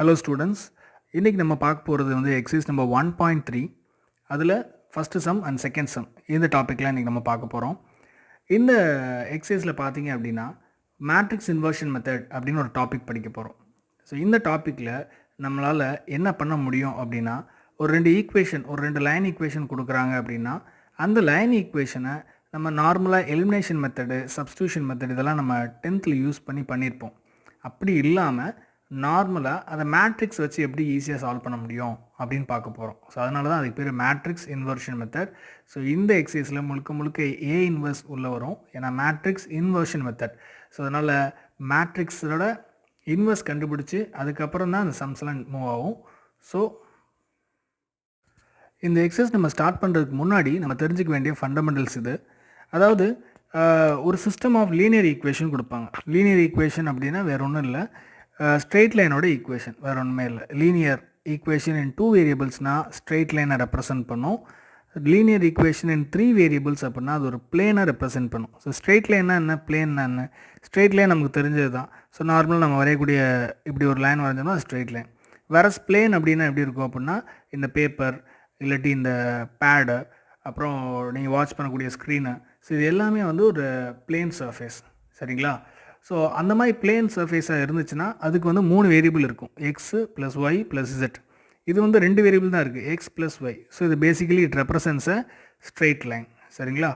Hello students, இன்றைக்கி நம்ம பார்க்க போகிறது வந்து எக்ஸசைஸ் நம்பர் 1.3. அதில் first some and second sum இந்த டாப்பிக்லாம் இன்றைக்கி நம்ம பார்க்க போகிறோம். இந்த எக்ஸசைஸில் பார்த்தீங்க அப்படின்னா மேட்ரிக்ஸ் இன்வர்ஷன் மெத்தட் அப்படின்னு ஒரு டாபிக் படிக்க போகிறோம். ஸோ இந்த டாப்பிக்கில் நம்மளால் என்ன பண்ண முடியும் அப்படின்னா, ஒரு ரெண்டு லைன் ஈக்குவேஷன் கொடுக்குறாங்க அப்படின்னா அந்த லைன் ஈக்குவேஷனை நம்ம நார்மலாக எலிமினேஷன் மெத்தடு, சப்ஸ்டியூஷன் மெத்தட் இதெல்லாம் நம்ம 10th யூஸ் பண்ணியிருப்போம். அப்படி இல்லாமல் நார்மலாக அதை மேட்ரிக்ஸ் வச்சு எப்படி ஈஸியாக சால்வ் பண்ண முடியும் அப்படின்னு பார்க்க போகிறோம். ஸோ அதனால தான் அதுக்கு பேர் மேட்ரிக்ஸ் இன்வர்ஷன் மெத்தட். ஸோ இந்த எக்ஸசைஸில் முழுக்க ஏ இன்வர்ஸ் உள்ளே வரும், ஏன்னா மேட்ரிக்ஸ் இன்வர்ஷன் மெத்தட். ஸோ அதனால் மேட்ரிக்ஸோட இன்வர்ஸ் கண்டுபிடிச்சி அதுக்கப்புறம் தான் அந்த சம்ஸ்லாம் மூவ் ஆகும். ஸோ இந்த எக்ஸசைஸ் நம்ம ஸ்டார்ட் பண்ணுறதுக்கு முன்னாடி நம்ம தெரிஞ்சுக்க வேண்டிய ஃபண்டமெண்டல்ஸ் இது. அதாவது ஒரு சிஸ்டம் ஆஃப் லீனியர் ஈக்குவேஷன் கொடுப்பாங்க. லீனியர் ஈக்குவேஷன் அப்படின்னா வேறு ஒன்றும் இல்லை, ஸ்ட்ரெயிட் லைனோட ஈக்குவேஷன், வேறு ஒன்றுமே இல்லை. லீனியர் ஈக்குவேஷன் இன் 2 வேரியபிள்ஸ்னால் ஸ்ட்ரெயிட் லைனை ரெப்ரசன்ட் பண்ணும். லீனியர் ஈக்குவேஷன் இன் 3 வேரியபிள்ஸ் அப்படின்னா அது ஒரு பிளேனை ரெப்ரசென்ட் பண்ணும். ஸோ ஸ்ட்ரெயிட் லைன்னா என்ன, பிளேன்னா என்ன? ஸ்ட்ரெயிட் லைன் நமக்கு தெரிஞ்சது தான். ஸோ நார்மலாக நம்ம வரையக்கூடிய இப்படி ஒரு லைன் வரைஞ்சோம்னா அது ஸ்ட்ரெயிட் லைன். வேறு பிளேன் அப்படின்னா எப்படி இருக்கும் அப்படின்னா, இந்த பேப்பர் இல்லாட்டி இந்த பேடு, அப்புறம் நீங்கள் வாட்ச் பண்ணக்கூடிய ஸ்க்ரீனு, ஸோ இது எல்லாமே வந்து ஒரு பிளேன் சர்ஃபேஸ், சரிங்களா? ஸோ அந்த மாதிரி பிளேன் சர்ஃபேஸாக இருந்துச்சுன்னா அதுக்கு வந்து 3 வேரியபிள் இருக்கும், x plus y plus z. இது வந்து 2 வேரியபிள் தான் இருக்குது, எக்ஸ் ப்ளஸ் ஒய். ஸோ இது basically it represents a straight line, சரிங்களா?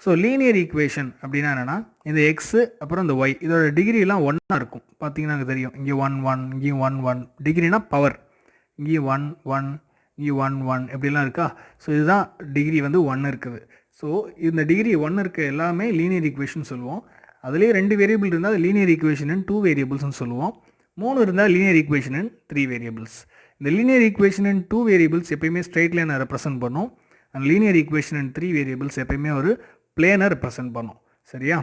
ஸோ லீனியர் ஈக்குவேஷன் அப்படின்னா என்னென்னா, இந்த எக்ஸு அப்புறம் இந்த ஒய் இதோட டிகிரிலாம் ஒன்றா இருக்கும். பார்த்தீங்கன்னா எனக்கு தெரியும், இங்கே 1 1 இங்கேயும் 1 1. டிகிரினா பவர், இங்கேயும் 1 1 இங்கே 1 1 எப்படிலாம் இருக்கா? ஸோ இதுதான் டிகிரி வந்து 1 இருக்குது. ஸோ இந்த டிகிரி 1 இருக்க எல்லாமே லீனியர் ஈக்குவேஷன் சொல்லுவோம். அதுலேயே 2 வேரியபிள் இருந்தால் அது லீனியர் ஈக்குவேஷன் இன் 2 வேரியபிள்ஸ்னு சொல்லுவோம். 3 இருந்தால் லீனியர் ஈக்குவேஷன் இன் 3 வேரியபிள்ஸ். இந்த லீனியர் ஈக்குவேஷன் இன் 2 வேரியபிள்ஸ் எப்பயுமே ஸ்ட்ரெயிட் லைனை ரெப்ரசென்ட் பண்ணும். And linear equation in 3 variables எப்பயுமே ஒரு பிளேனை ரெப்ரசென்ட் பண்ணும், சரியா?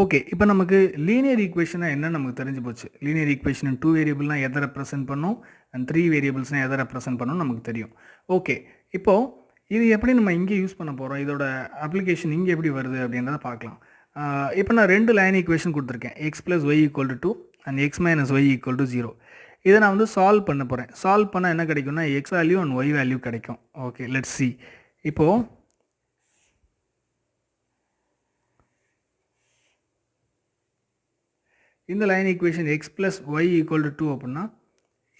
ஓகே, இப்போ நமக்கு லீனியர் ஈக்குவேஷனை என்ன நமக்கு தெரிஞ்சு போச்சு. லீனியர் ஈக்குவேஷன் இன் 2 வேரியபிள்னால் எதை ரெப்ரசென்ட் பண்ணும், அண்ட் 3 வேரியபிள்ஸ்னால் எதை ரெப்ரசென்ட் பண்ணும் நமக்கு தெரியும். ஓகே, இப்போது இது எப்படி நம்ம இங்கே யூஸ் பண்ண போகிறோம், இதோட அப்ளிகேஷன் இங்கே எப்படி வருது அப்படின்றத பார்க்கலாம். இப்போ நான் 2 லைன் ஈக்குவேஷன் கொடுத்துருக்கேன், x plus y equal to 2 and x minus y equal to 0. இதை நான் வந்து சால்வ் பண்ண போகிறேன். சால்வ் பண்ணால் என்ன கிடைக்கும்னா x value and y value கிடைக்கும். Okay, let's see. இப்போது இந்த line equation x plus y equal to 2 அப்படின்னா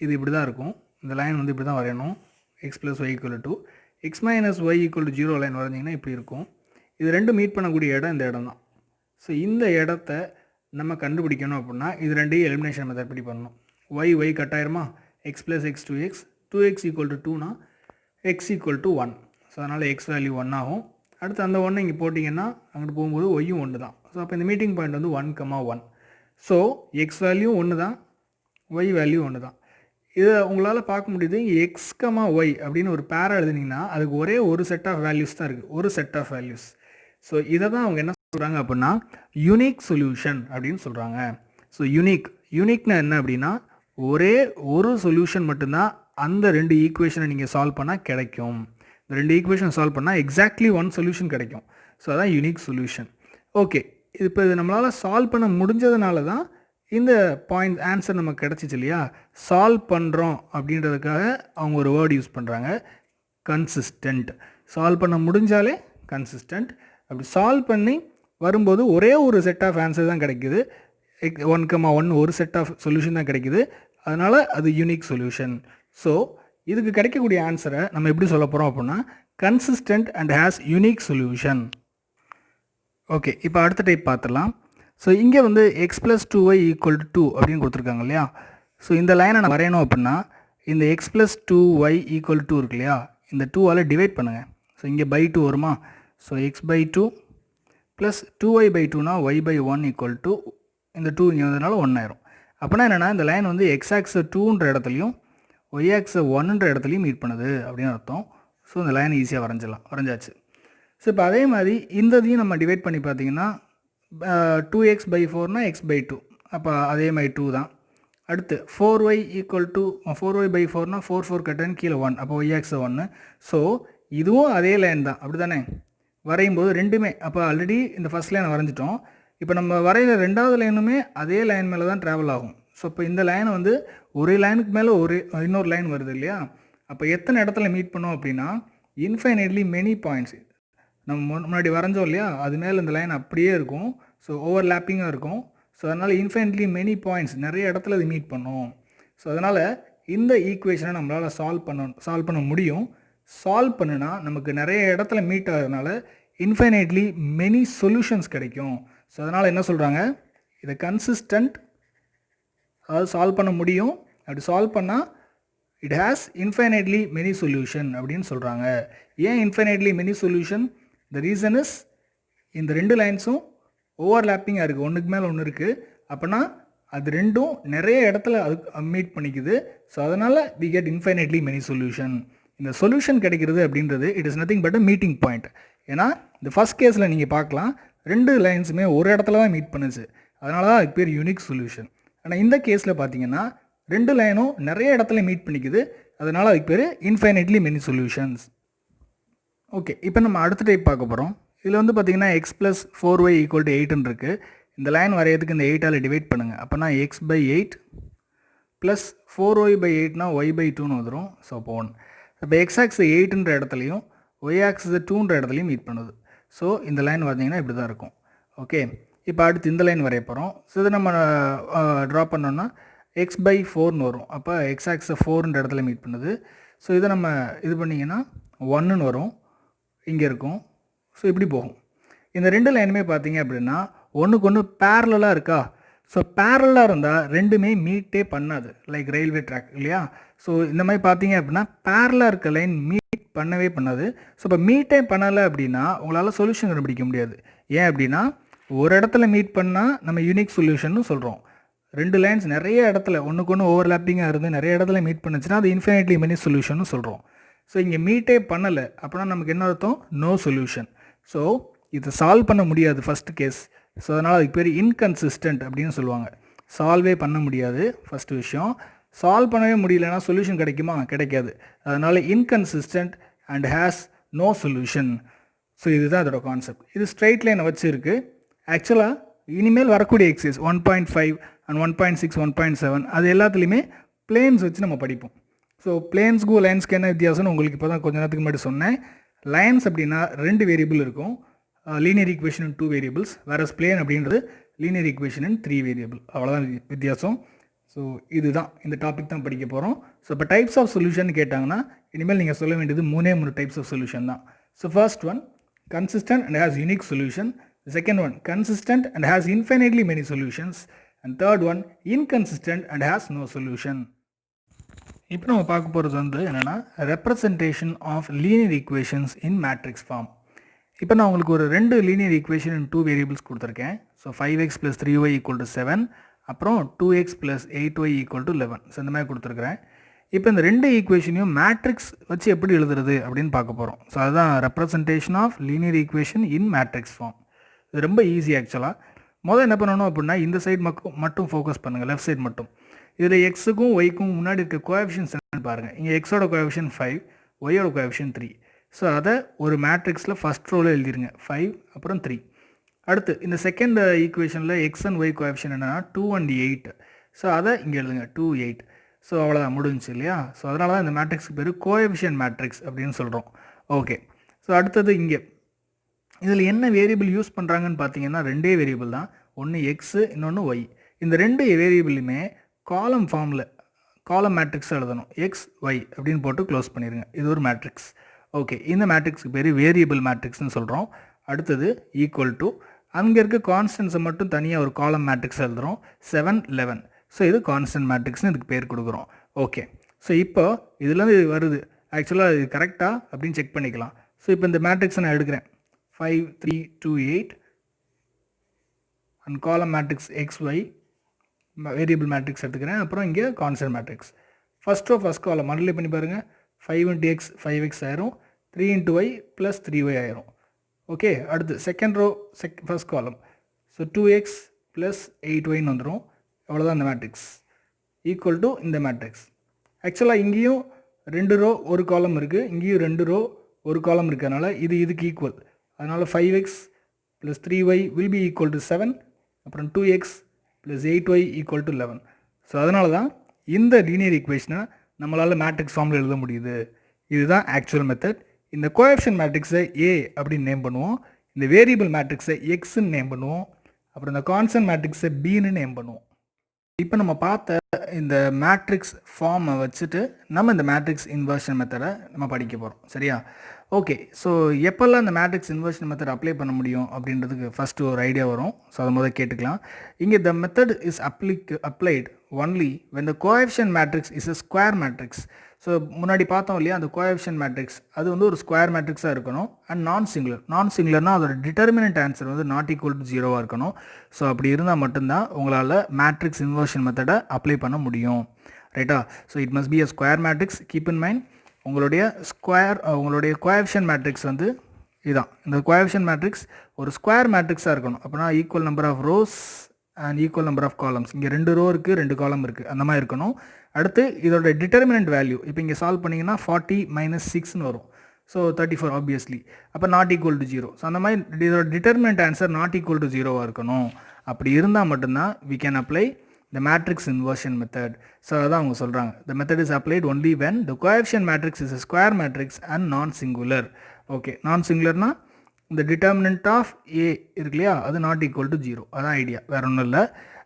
இது இப்படி தான் இருக்கும். இந்த லைன் வந்து இப்படி தான் வரையணும், x plus y equal to 2. X minus y equal to 0 line வரைஞ்சிங்கன்னா இப்படி இருக்கும். இது ரெண்டும் மீட் பண்ணக்கூடிய இடம் இந்த இடம் தான். ஸோ இந்த இடத்த நம்ம கண்டுபிடிக்கணும் அப்படின்னா இது ரெண்டையும் எலிமினேஷன் மெத்தட் எப்படி பண்ணணும். ஒய் கட்டாயிருமா, x plus x 2x, 2x equal to 2னா எக்ஸ் ஈக்குவல் டு 1. ஸோ அதனால் எக்ஸ் வேல்யூ 1 ஆகும். அடுத்து அந்த 1 இங்கே போட்டிங்கன்னா அங்கிட்டு போகும்போது ஒய்யும் 1 தான். ஸோ அப்போ இந்த மீட்டிங் பாயிண்ட் வந்து 1,1. ஸோ எக்ஸ் வேல்யூ 1 தான், ஒய் வேல்யூ 1 தான். இதை உங்களால் பார்க்க முடியுது. இங்கே எக்ஸ் கமா ஒய் அப்படின்னு ஒரு பேரா எழுதுனீங்கன்னா அதுக்கு ஒரே ஒரு செட் ஆஃப் வேல்யூஸ் தான் இருக்குது, ஒரு செட் ஆஃப் வேல்யூஸ். ஸோ இதை தான் அவங்க என்ன சொல்கிறாங்க அப்படின்னா யூனிக் சொல்யூஷன் அப்படின்னு சொல்கிறாங்க. ஸோ யூனிக்னா என்ன அப்படின்னா ஒரே ஒரு சொல்யூஷன் மட்டும்தான் அந்த 2 ஈக்குவேஷனை நீங்கள் சால்வ் பண்ணால் கிடைக்கும். இந்த 2 ஈக்குவேஷன் சால்வ் பண்ணால் எக்ஸாக்ட்லி 1 சொல்யூஷன் கிடைக்கும். ஸோ அதான் யூனிக் சொல்யூஷன். ஓகே, இப்போ இது நம்மளால் சால்வ் பண்ண முடிஞ்சதுனால தான் இந்த பாயிண்ட் ஆன்சர் நமக்கு கிடச்சிச்சு இல்லையா. சால்வ் பண்ணுறோம் அப்படின்றதுக்காக அவங்க ஒரு வேர்டு யூஸ் பண்ணுறாங்க, கன்சிஸ்டன்ட். சால்வ் பண்ண முடிஞ்சாலே கன்சிஸ்டன்ட். அப்படி சால்வ் பண்ணி வரும்போது ஒரே ஒரு செட் ஆஃப் ஆன்சர் தான் கிடைக்குது, 1,1 ஒரு செட் ஆஃப் சொல்யூஷன் தான் கிடைக்குது. அதனால் அது யூனிக் சொல்யூஷன். ஸோ இதுக்கு கிடைக்கக்கூடிய ஆன்சரை நம்ம எப்படி சொல்ல போகிறோம் அப்படின்னா consistent and has unique solution. Okay, இப்போ அடுத்த டைப் பார்த்துடலாம். ஸோ இங்கே வந்து X plus 2y equal to 2 அப்படின்னு கொடுத்துருக்காங்க இல்லையா. ஸோ இந்த லைனை நான் வரையணும் அப்படின்னா இந்த எக்ஸ் ப்ளஸ் 2y ஈக்குவல் 2 இருக்கு இல்லையா, இந்த 2ஆல் டிவைட் பண்ணுங்கள். ஸோ இங்கே பை 2 வருமா. So x by 2 plus 2y by 2னா ஒய் பை 1 ஈக்குவல் டு இந்த 2 இங்கே வந்ததுனால 1 ஆயிரும். அப்படின்னா என்னென்னா இந்த லைன் வந்து எக்ஸ் ஆக்ஸை 2ன்ற இடத்துலையும் ஒய் ஆக்ஸை 1ன்ற இடத்துலையும் மீட் பண்ணுது அப்படின்னு அர்த்தம். ஸோ இந்த லைனை ஈஸியாக வரைஞ்சாச்சு. ஸோ இப்போ அதே மாதிரி இந்த இதையும் நம்ம டிவைட் பண்ணி பார்த்தீங்கன்னா 2x பை 4னா எக்ஸ் பை 2, அப்போ அதே மாதிரி 2 தான். அடுத்து 4y equal to 4y by 4னா 4 4 கட்டன் கீழே 1, அப்போ ஒய் ஆக்ஸை 1. ஸோ இதுவும் அதே லைன் தான், அப்படி தானே வரையும் போது ரெண்டுமே. அப்போ ஆல்ரெடி இந்த ஃபஸ்ட் லைனை வரைஞ்சிட்டோம். இப்போ நம்ம வரைகிற ரெண்டாவது லைனுமே அதே லைன் மேலே தான் ட்ராவல் ஆகும். ஸோ இப்போ இந்த லைனை வந்து ஒரே லைனுக்கு மேலே இன்னொரு லைன் வருது இல்லையா, அப்போ எத்தனை இடத்துல மீட் பண்ணோம் அப்படின்னா இன்ஃபைனைட்லி மெனி பாயிண்ட்ஸ். நம்ம முன்னாடி வரைஞ்சோம் இல்லையா, அது மேலே இந்த லைன் அப்படியே இருக்கும். ஸோ ஓவர்லேப்பிங்காக இருக்கும். ஸோ அதனால் இன்ஃபைனைட்லி மெனி பாயிண்ட்ஸ் நிறைய இடத்துல இது மீட் பண்ணும். ஸோ அதனால் இந்த ஈக்குவேஷனை நம்மளால் சால்வ் பண்ண முடியும். சால்வ் பண்ணுனா நமக்கு நிறைய இடத்துல மீட் ஆகிறதுனால இன்ஃபைனைட்லி மெனி சொல்யூஷன்ஸ் கிடைக்கும். ஸோ அதனால் என்ன சொல்கிறாங்க, இதை கன்சிஸ்டன்ட், அதாவது சால்வ் பண்ண முடியும். அப்படி சால்வ் பண்ணால் it has infinitely many solution அப்படின்னு சொல்கிறாங்க. ஏன் infinitely many solution? The reason is இந்த ரெண்டு லைன்ஸும் ஓவர்லேப்பிங்காக இருக்குது, ஒன்றுக்கு மேலே ஒன்று இருக்குது. அப்படின்னா அது ரெண்டும் நிறைய இடத்துல அது மீட் பண்ணிக்குது. ஸோ அதனால் we get infinitely many solution. இந்த சொல்யூஷன் கிடைக்கிறது அப்படின்றது it is nothing but a meeting point. ஏன்னா இந்த ஃபஸ்ட் கேஸில் நீங்கள் பார்க்கலாம், ரெண்டு லைன்ஸுமே ஒரு இடத்துல தான் மீட் பண்ணுச்சு, அதனால தான் அதுக்கு பேர் யூனிக் சொல்யூஷன். ஆனால் இந்த கேஸில் பார்த்தீங்கன்னா ரெண்டு லைனும் நிறைய இடத்துல மீட் பண்ணிக்குது, அதனால் அதுக்கு பேர் இன்ஃபைனைட்லி மெனி சொல்யூஷன்ஸ். ஓகே, இப்போ நம்ம அடுத்த டைப் பார்க்க போகிறோம். இதில் வந்து பார்த்திங்கன்னா x plus 4y equal to 8ன்னு இருக்குது. இந்த லைன் வரையறதுக்கு இந்த 8ஆல் டிவைட் பண்ணுங்கள். அப்போனா x/8 ப்ளஸ் 4y/8னா y/2ன்னு வந்துடும். ஸோ அப்போ 1. இப்போ எக்ஸ் ஆக்ஸ் 8ன்ற இடத்துலையும் ஒய் ஆக்ஸ் 2ன்ற இடத்துலையும் மீட் பண்ணுது. ஸோ இந்த லைன் பார்த்தீங்கன்னா இப்படி தான் இருக்கும். ஓகே, இப்போ அடுத்து இந்த லைன் வரைய போகிறோம். ஸோ இதை நம்ம ட்ரா பண்ணோன்னா x/4ன்னு வரும். அப்போ எக்ஸ் ஆக்ஸ் 4ன்ற இடத்துல மீட் பண்ணுது. ஸோ இதை நம்ம இது பண்ணிங்கன்னா 1ன்னு வரும், இங்கே இருக்கும். ஸோ இப்படி போகும். இந்த ரெண்டு லைனுமே பார்த்தீங்க அப்படின்னா ஒன்றுக்கு ஒன்று பேரலாக இருக்கா. ஸோ பேரலாக இருந்தால் ரெண்டுமே மீட்டே பண்ணாது, லைக் ரயில்வே ட்ராக் இல்லையா. ஸோ இந்த மாதிரி பார்த்தீங்க அப்படின்னா பேரலாக இருக்க லைன் மீட் பண்ணவே பண்ணாது. ஸோ இப்போ மீட்டே பண்ணலை அப்படின்னா உங்களால் சொல்யூஷன் கண்டுபிடிக்க முடியாது. ஏன் அப்படின்னா ஒரு இடத்துல மீட் பண்ணால் நம்ம யூனிக் சொல்யூஷன் சொல்கிறோம். ரெண்டு லைன்ஸ் நிறைய இடத்துல ஒன்றுக்கு ஒன்று ஓவர்லேப்பிங்காக இருந்து நிறைய இடத்துல மீட் பண்ணுச்சுன்னா அது இன்ஃபைனைட்லி மெனி சொல்யூஷன் சொல்கிறோம். ஸோ இங்கே மீட்டே பண்ணலை அப்படின்னா நமக்கு என்ன அர்த்தம், நோ சொல்யூஷன். ஸோ இதை சால்வ் பண்ண முடியாது ஃபஸ்ட்டு கேஸ். ஸோ அதனால் அதுக்கு பேர் இன்கன்சிஸ்டன்ட் அப்படின்னு சொல்லுவாங்க. சால்வே பண்ண முடியாது ஃபஸ்ட்டு விஷயம். சால்வ் பண்ணவே முடியலன்னா சொல்யூஷன் கிடைக்குமா, கிடைக்காது. அதனால் inconsistent and has no solution. So இதுதான் அதோட கான்செப்ட். இது ஸ்ட்ரைட் லைனை வச்சு இருக்குது. ஆக்சுவலாக இனிமேல் வரக்கூடிய எக்ஸைஸ் 1.5 அண்ட் 1.6 1.7 அது எல்லாத்துலேயுமே பிளேன்ஸ் வச்சு நம்ம படிப்போம். ஸோ பிளேன்ஸ்க்கும் லைன்ஸ்க்கு என்ன வித்தியாசம்னு உங்களுக்கு இப்போ தான் கொஞ்சம் நேரத்துக்கு முன்னாடி சொன்னேன். லைன்ஸ் அப்படின்னா 2 வேரியபிள் இருக்கும், லீனியர் ஈக்குவேஷன் இன் 2 வேரியபிள்ஸ். வேறு பிளேன் அப்படின்றது லீனியர் ஈக்குவேஷன் இன் 3 வேரியபிள். அவ்வளோதான் வித்தியாசம். ஸோ இதுதான் இந்த டாபிக் தான் படிக்க போகிறோம். ஸோ இப்போ டைப்ஸ் ஆஃப் சொல்யூஷன் கேட்டாங்கன்னா இனிமேல் நீங்கள் சொல்ல வேண்டியது 3 டைப்ஸ் ஆஃப் சொல்யூஷன் தான். So first one consistent and has unique solution. Second one consistent and has infinitely many solutions. And third one inconsistent and has no solution. இப்போ நம்ம பார்க்க போகிறது வந்து என்னென்னா representation of linear equations in matrix form. இப்போ நான் உங்களுக்கு ஒரு 2 லீனியர் ஈக்குவேஷன் இன் 2 வேரியபிள்ஸ் கொடுத்துருக்கேன். ஸோ 5x + 3y = 7, அப்புறம் 2x + 8y = 11. ஸோ இந்த மாதிரி கொடுத்துருக்குறேன். இப்போ இந்த 2 ஈக்குவேஷனையும் மேட்ரிக்ஸ் வச்சு எப்படி எழுதுறது அப்படின்னு பார்க்க போகிறோம். ஸோ அதுதான் representation of linear equation in matrix form. இது ரொம்ப ஈஸி ஆக்சுவலாக. முதல் என்ன பண்ணணும் அப்படின்னா இந்த சைடு மட்டும் ஃபோக்கஸ் பண்ணுங்கள், லெஃப்ட் சைடு மட்டும். இதில் எக்ஸுக்கும் ஒய்க்கும் முன்னாடி இருக்க கோஎஃபிஷியன்ஸ் என்னன்னு பாருங்கள். இங்கே எக்ஸோட கோஎஃபிஷியன்ட் 5, ஒய்யோட கோஎஃபிஷியன்ட் 3. ஸோ அதை ஒரு மேட்ரிக்ஸில் ஃபஸ்ட் ரோவில் எழுதிருங்க, 5 அப்புறம் 3. அடுத்து இந்த செகண்ட் ஈக்குவேஷனில் எக்ஸ் அண்ட் ஒய் கோஎஃபிஷியன்ட் என்னென்னா 2 and 8. ஸோ அதை இங்கே எழுதுங்க, 2, 8. ஸோ அவ்வளோதான், முடிஞ்சிச்சு இல்லையா. ஸோ அதனால தான் இந்த மேட்ரிக்ஸ்க்கு பேர் கோஎஃபிஷியன்ட் மேட்ரிக்ஸ் அப்படின்னு சொல்கிறோம். ஓகே, ஸோ அடுத்தது இங்கே இதில் என்ன வேரியபிள் யூஸ் பண்ணுறாங்கன்னு பார்த்தீங்கன்னா 2 வேரியபிள் தான். ஒன்று எக்ஸு, இன்னொன்று ஒய். இந்த 2 வேரியபிளுமே காலம் ஃபார்மில் காலம் மேட்ரிக்ஸ் எழுதணும். எக்ஸ் ஒய் அப்படின்னு போட்டு க்ளோஸ் பண்ணிடுங்க. இது ஒரு மேட்ரிக்ஸ். ஓகே, இந்த மேட்ரிக்ஸ்க்கு பேர் வேரியபிள் மேட்ரிக்ஸ்னு சொல்கிறோம். அடுத்தது ஈக்குவல் டு அங்கே இருக்க கான்ஸ்டன்ஸை மட்டும் தனியாக ஒரு காலம் மேட்ரிக்ஸ் எழுதுகிறோம், 7, 11. ஸோ இது கான்ஸ்டன்ட் மேட்ரிக்ஸ்னு இதுக்கு பேர் கொடுக்குறோம். ஓகே, ஸோ இப்போ இதுலேருந்து இது வருது. ஆக்சுவலாக இது கரெக்டாக அப்படின்னு செக் பண்ணிக்கலாம். ஸோ இப்போ இந்த மேட்ரிக்ஸை நான் எடுக்கிறேன், 5, 3, 2, 8 and column matrix x y variable matrix எடுத்துக்கிறேன். அப்புறம் இங்கே constant matrix. First row first column multiply பண்ணி பாருங்கள். 5 × x 5x ஆயிரும், 3 × y + 3y ஆயிரும். ஓகே, அடுத்து second row first column. So 2x + 8yன்னு வந்துடும். அவ்வளோதான் இந்த மேட்ரிக்ஸ். ஈக்குவல் டு இந்த மேட்ரிக்ஸ். ஆக்சுவலாக இங்கேயும் 2 ரோ ஒரு காலம் இருக்குது, இங்கேயும் 2 ரோ ஒரு காலம் இருக்கிறதுனால இதுக்கு ஈக்குவல். அதனால் 5x + 3y will be equal to 7. அப்புறம் 2x + 8y = 11. ஸோ அதனால தான் இந்த லீனியர் ஈக்குவேஷனை நம்மளால் மேட்ரிக்ஸ் ஃபார்மில் எழுத முடியுது. இதுதான் ஆக்சுவல் மெத்தட். இந்த கோஎஃபிஷியன்ட் மேட்ரிக்ஸை ஏ அப்படின்னு நேம் பண்ணுவோம், இந்த வேரியபிள் மேட்ரிக்ஸை எக்ஸ்ன்னு நேம் பண்ணுவோம், அப்புறம் இந்த கான்ஸ்டன்ட் மேட்ரிக்ஸை பின்னு நேம் பண்ணுவோம். இப்போ நம்ம பார்த்த இந்த மேட்ரிக்ஸ் ஃபார்மை வச்சுட்டு நம்ம இந்த மேட்ரிக்ஸ் இன்வர்ஷன் மெத்தடை நம்ம படிக்க போகிறோம். சரியா? ஓகே. ஸோ எப்போல்லாம் இந்த மேட்ரிக்ஸ் இன்வர்ஷன் மெத்தட் அப்ளை பண்ண முடியும் அப்படின்றதுக்கு ஃபஸ்ட்டு ஒரு ஐடியா வரும். ஸோ அதை முதல்ல கேட்டுக்கலாம். இங்கே த method is applied only when the coefficient matrix is a square matrix. So முன்னாடி பார்த்தோம் இல்லையா, அந்த கோஎஃபிஷியன்ட் மேட்ரிக்ஸ் அது வந்து ஒரு ஸ்கொயர் மேட்ரிக்ஸாக இருக்கணும் அண்ட் நான் சிங்குலர்னால் அதோட டிட்டர்மினன்ட் ஆன்சர் வந்து நாட் ஈக்குவல் டு 0 இருக்கணும். ஸோ அப்படி இருந்தால் மட்டும்தான் உங்களால் மேட்ரிக்ஸ் இன்வர்ஷன் மெத்தடை அப்ளை பண்ண முடியும். ரைட்டா? So it must be a square matrix. Keep in mind, உங்களுடைய கோஎஃபிஷியன்ட் மேட்ரிக்ஸ் வந்து இதுதான். இந்த கோஎஃபிஷியன்ட் மேட்ரிக்ஸ் ஒரு ஸ்கொயர் மேட்ரிக்ஸாக இருக்கணும். அப்படின்னா equal number of rows and equal number of columns. இங்கே 2 ரோ இருக்குது, 2 காலம் இருக்குது, அந்த மாதிரி இருக்கணும். அடுத்து இதோட டிட்டர்மினன்ட் வேல்யூ இப்போ இங்கே சால்வ் பண்ணிங்கன்னா 40 - 6ன்னு வரும். So 34 obviously. அப்போ நாட் ஈக்குவல் டு 0. ஸோ அந்த மாதிரி இதோட determinant answer not equal to 0 இருக்கணும். அப்படி இருந்தால் மட்டும்தான் we can apply the matrix inversion method. So அதான் அவங்க சொல்கிறாங்க, the method is applied only when the coefficient matrix is a square matrix and non-singular. Okay, non-singularனா இந்த டிட்டர்மினன்ட் ஆஃப் ஏ இருக்கு இல்லையா, அது நாட் ஈக்குவல் டு 0. அதான் ஐடியா, வேறு ஒன்றும் இல்லை.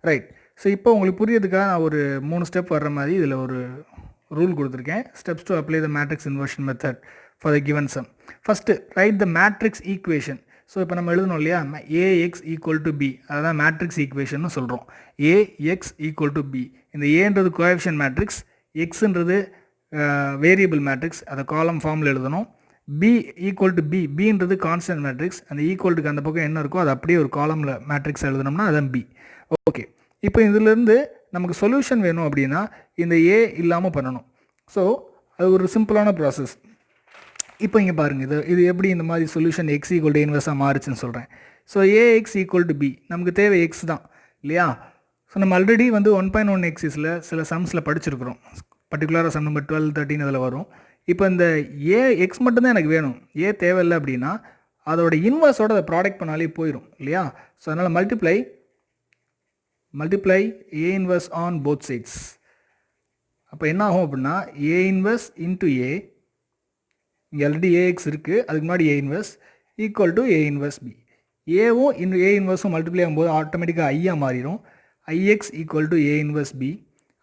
ரைட். ஸோ இப்போ உங்களுக்கு புரியறதுக்காக நான் ஒரு 3 ஸ்டெப் வர்ற மாதிரி இதில் ஒரு ரூல் கொடுத்துருக்கேன். Steps to apply the matrix inversion method for the given sum. First write the matrix equation. So இப்போ நம்ம எழுதணும் இல்லையா, ஏஎக்ஸ் ஈக்குவல் டு பி, அதான் மேட்ரிக்ஸ் ஈக்குவேஷன் சொல்கிறோம். A x equal to B. இந்த ஏன்றது கோஎஃபிஷியன்ட் மேட்ரிக்ஸ், எக்ஸுன்றது வேரியபிள் மேட்ரிக்ஸ், அதை காலம் ஃபார்மில் எழுதணும். பி ஈக்குவல் டு பி, பின்றது கான்ஸ்டன்ட் மேட்ரிக்ஸ், அந்த ஈக்குவல்ட்டுக்கு அந்த பக்கம் என்ன இருக்கோ அது அப்படியே ஒரு காலமில் மேட்ரிக்ஸ் எழுதணும்னா அதான் பி. ஓகே, இப்போ இதிலேருந்து நமக்கு சொல்யூஷன் வேணும் அப்படின்னா இந்த ஏ இல்லாமல் பண்ணணும். ஸோ அது ஒரு சிம்பிளான ப்ராசஸ். இப்போ இங்கே பாருங்கள், இது எப்படி இந்த மாதிரி சொல்யூஷன் எக்ஸ் ஈக்குவல் டு இன்வெர்ஸாக மாறுச்சுன்னு சொல்கிறேன். So A x equal to b, நமக்கு தேவை எக்ஸ் தான் இல்லையா. ஸோ நம்ம ஆல்ரெடி வந்து 1.1 எக்ஸிஸில் சில சம்ஸில் படிச்சிருக்கிறோம். பர்டிகுலராக சம் நம்பர் 12, 13 அதில் வரும். இப்போ இந்த ஏ எக்ஸ் மட்டும்தான் எனக்கு வேணும், ஏ தேவையில்லை அப்படின்னா அதோட இன்வர்ஸோட அதை ப்ராடக்ட் பண்ணாலே போயிடும் இல்லையா. ஸோ அதனால் multiply A inverse on both sides. அப்போ என்ன ஆகும் அப்படின்னா ஏ இன்வர்ஸ் இன்ட்டு ஏ, இங்கே ஆல்ரெடி ஏஎக்ஸ் இருக்குது, அதுக்கு முன்னாடி A inverse equal to A inverse B. ஏவும் இன்னும் ஏ இன்வர்ஸும் மல்டிப்ளை ஆகும்போது ஆட்டோமேட்டிக்காக ஐயாக மாறிடும். I x equal to A inverse B.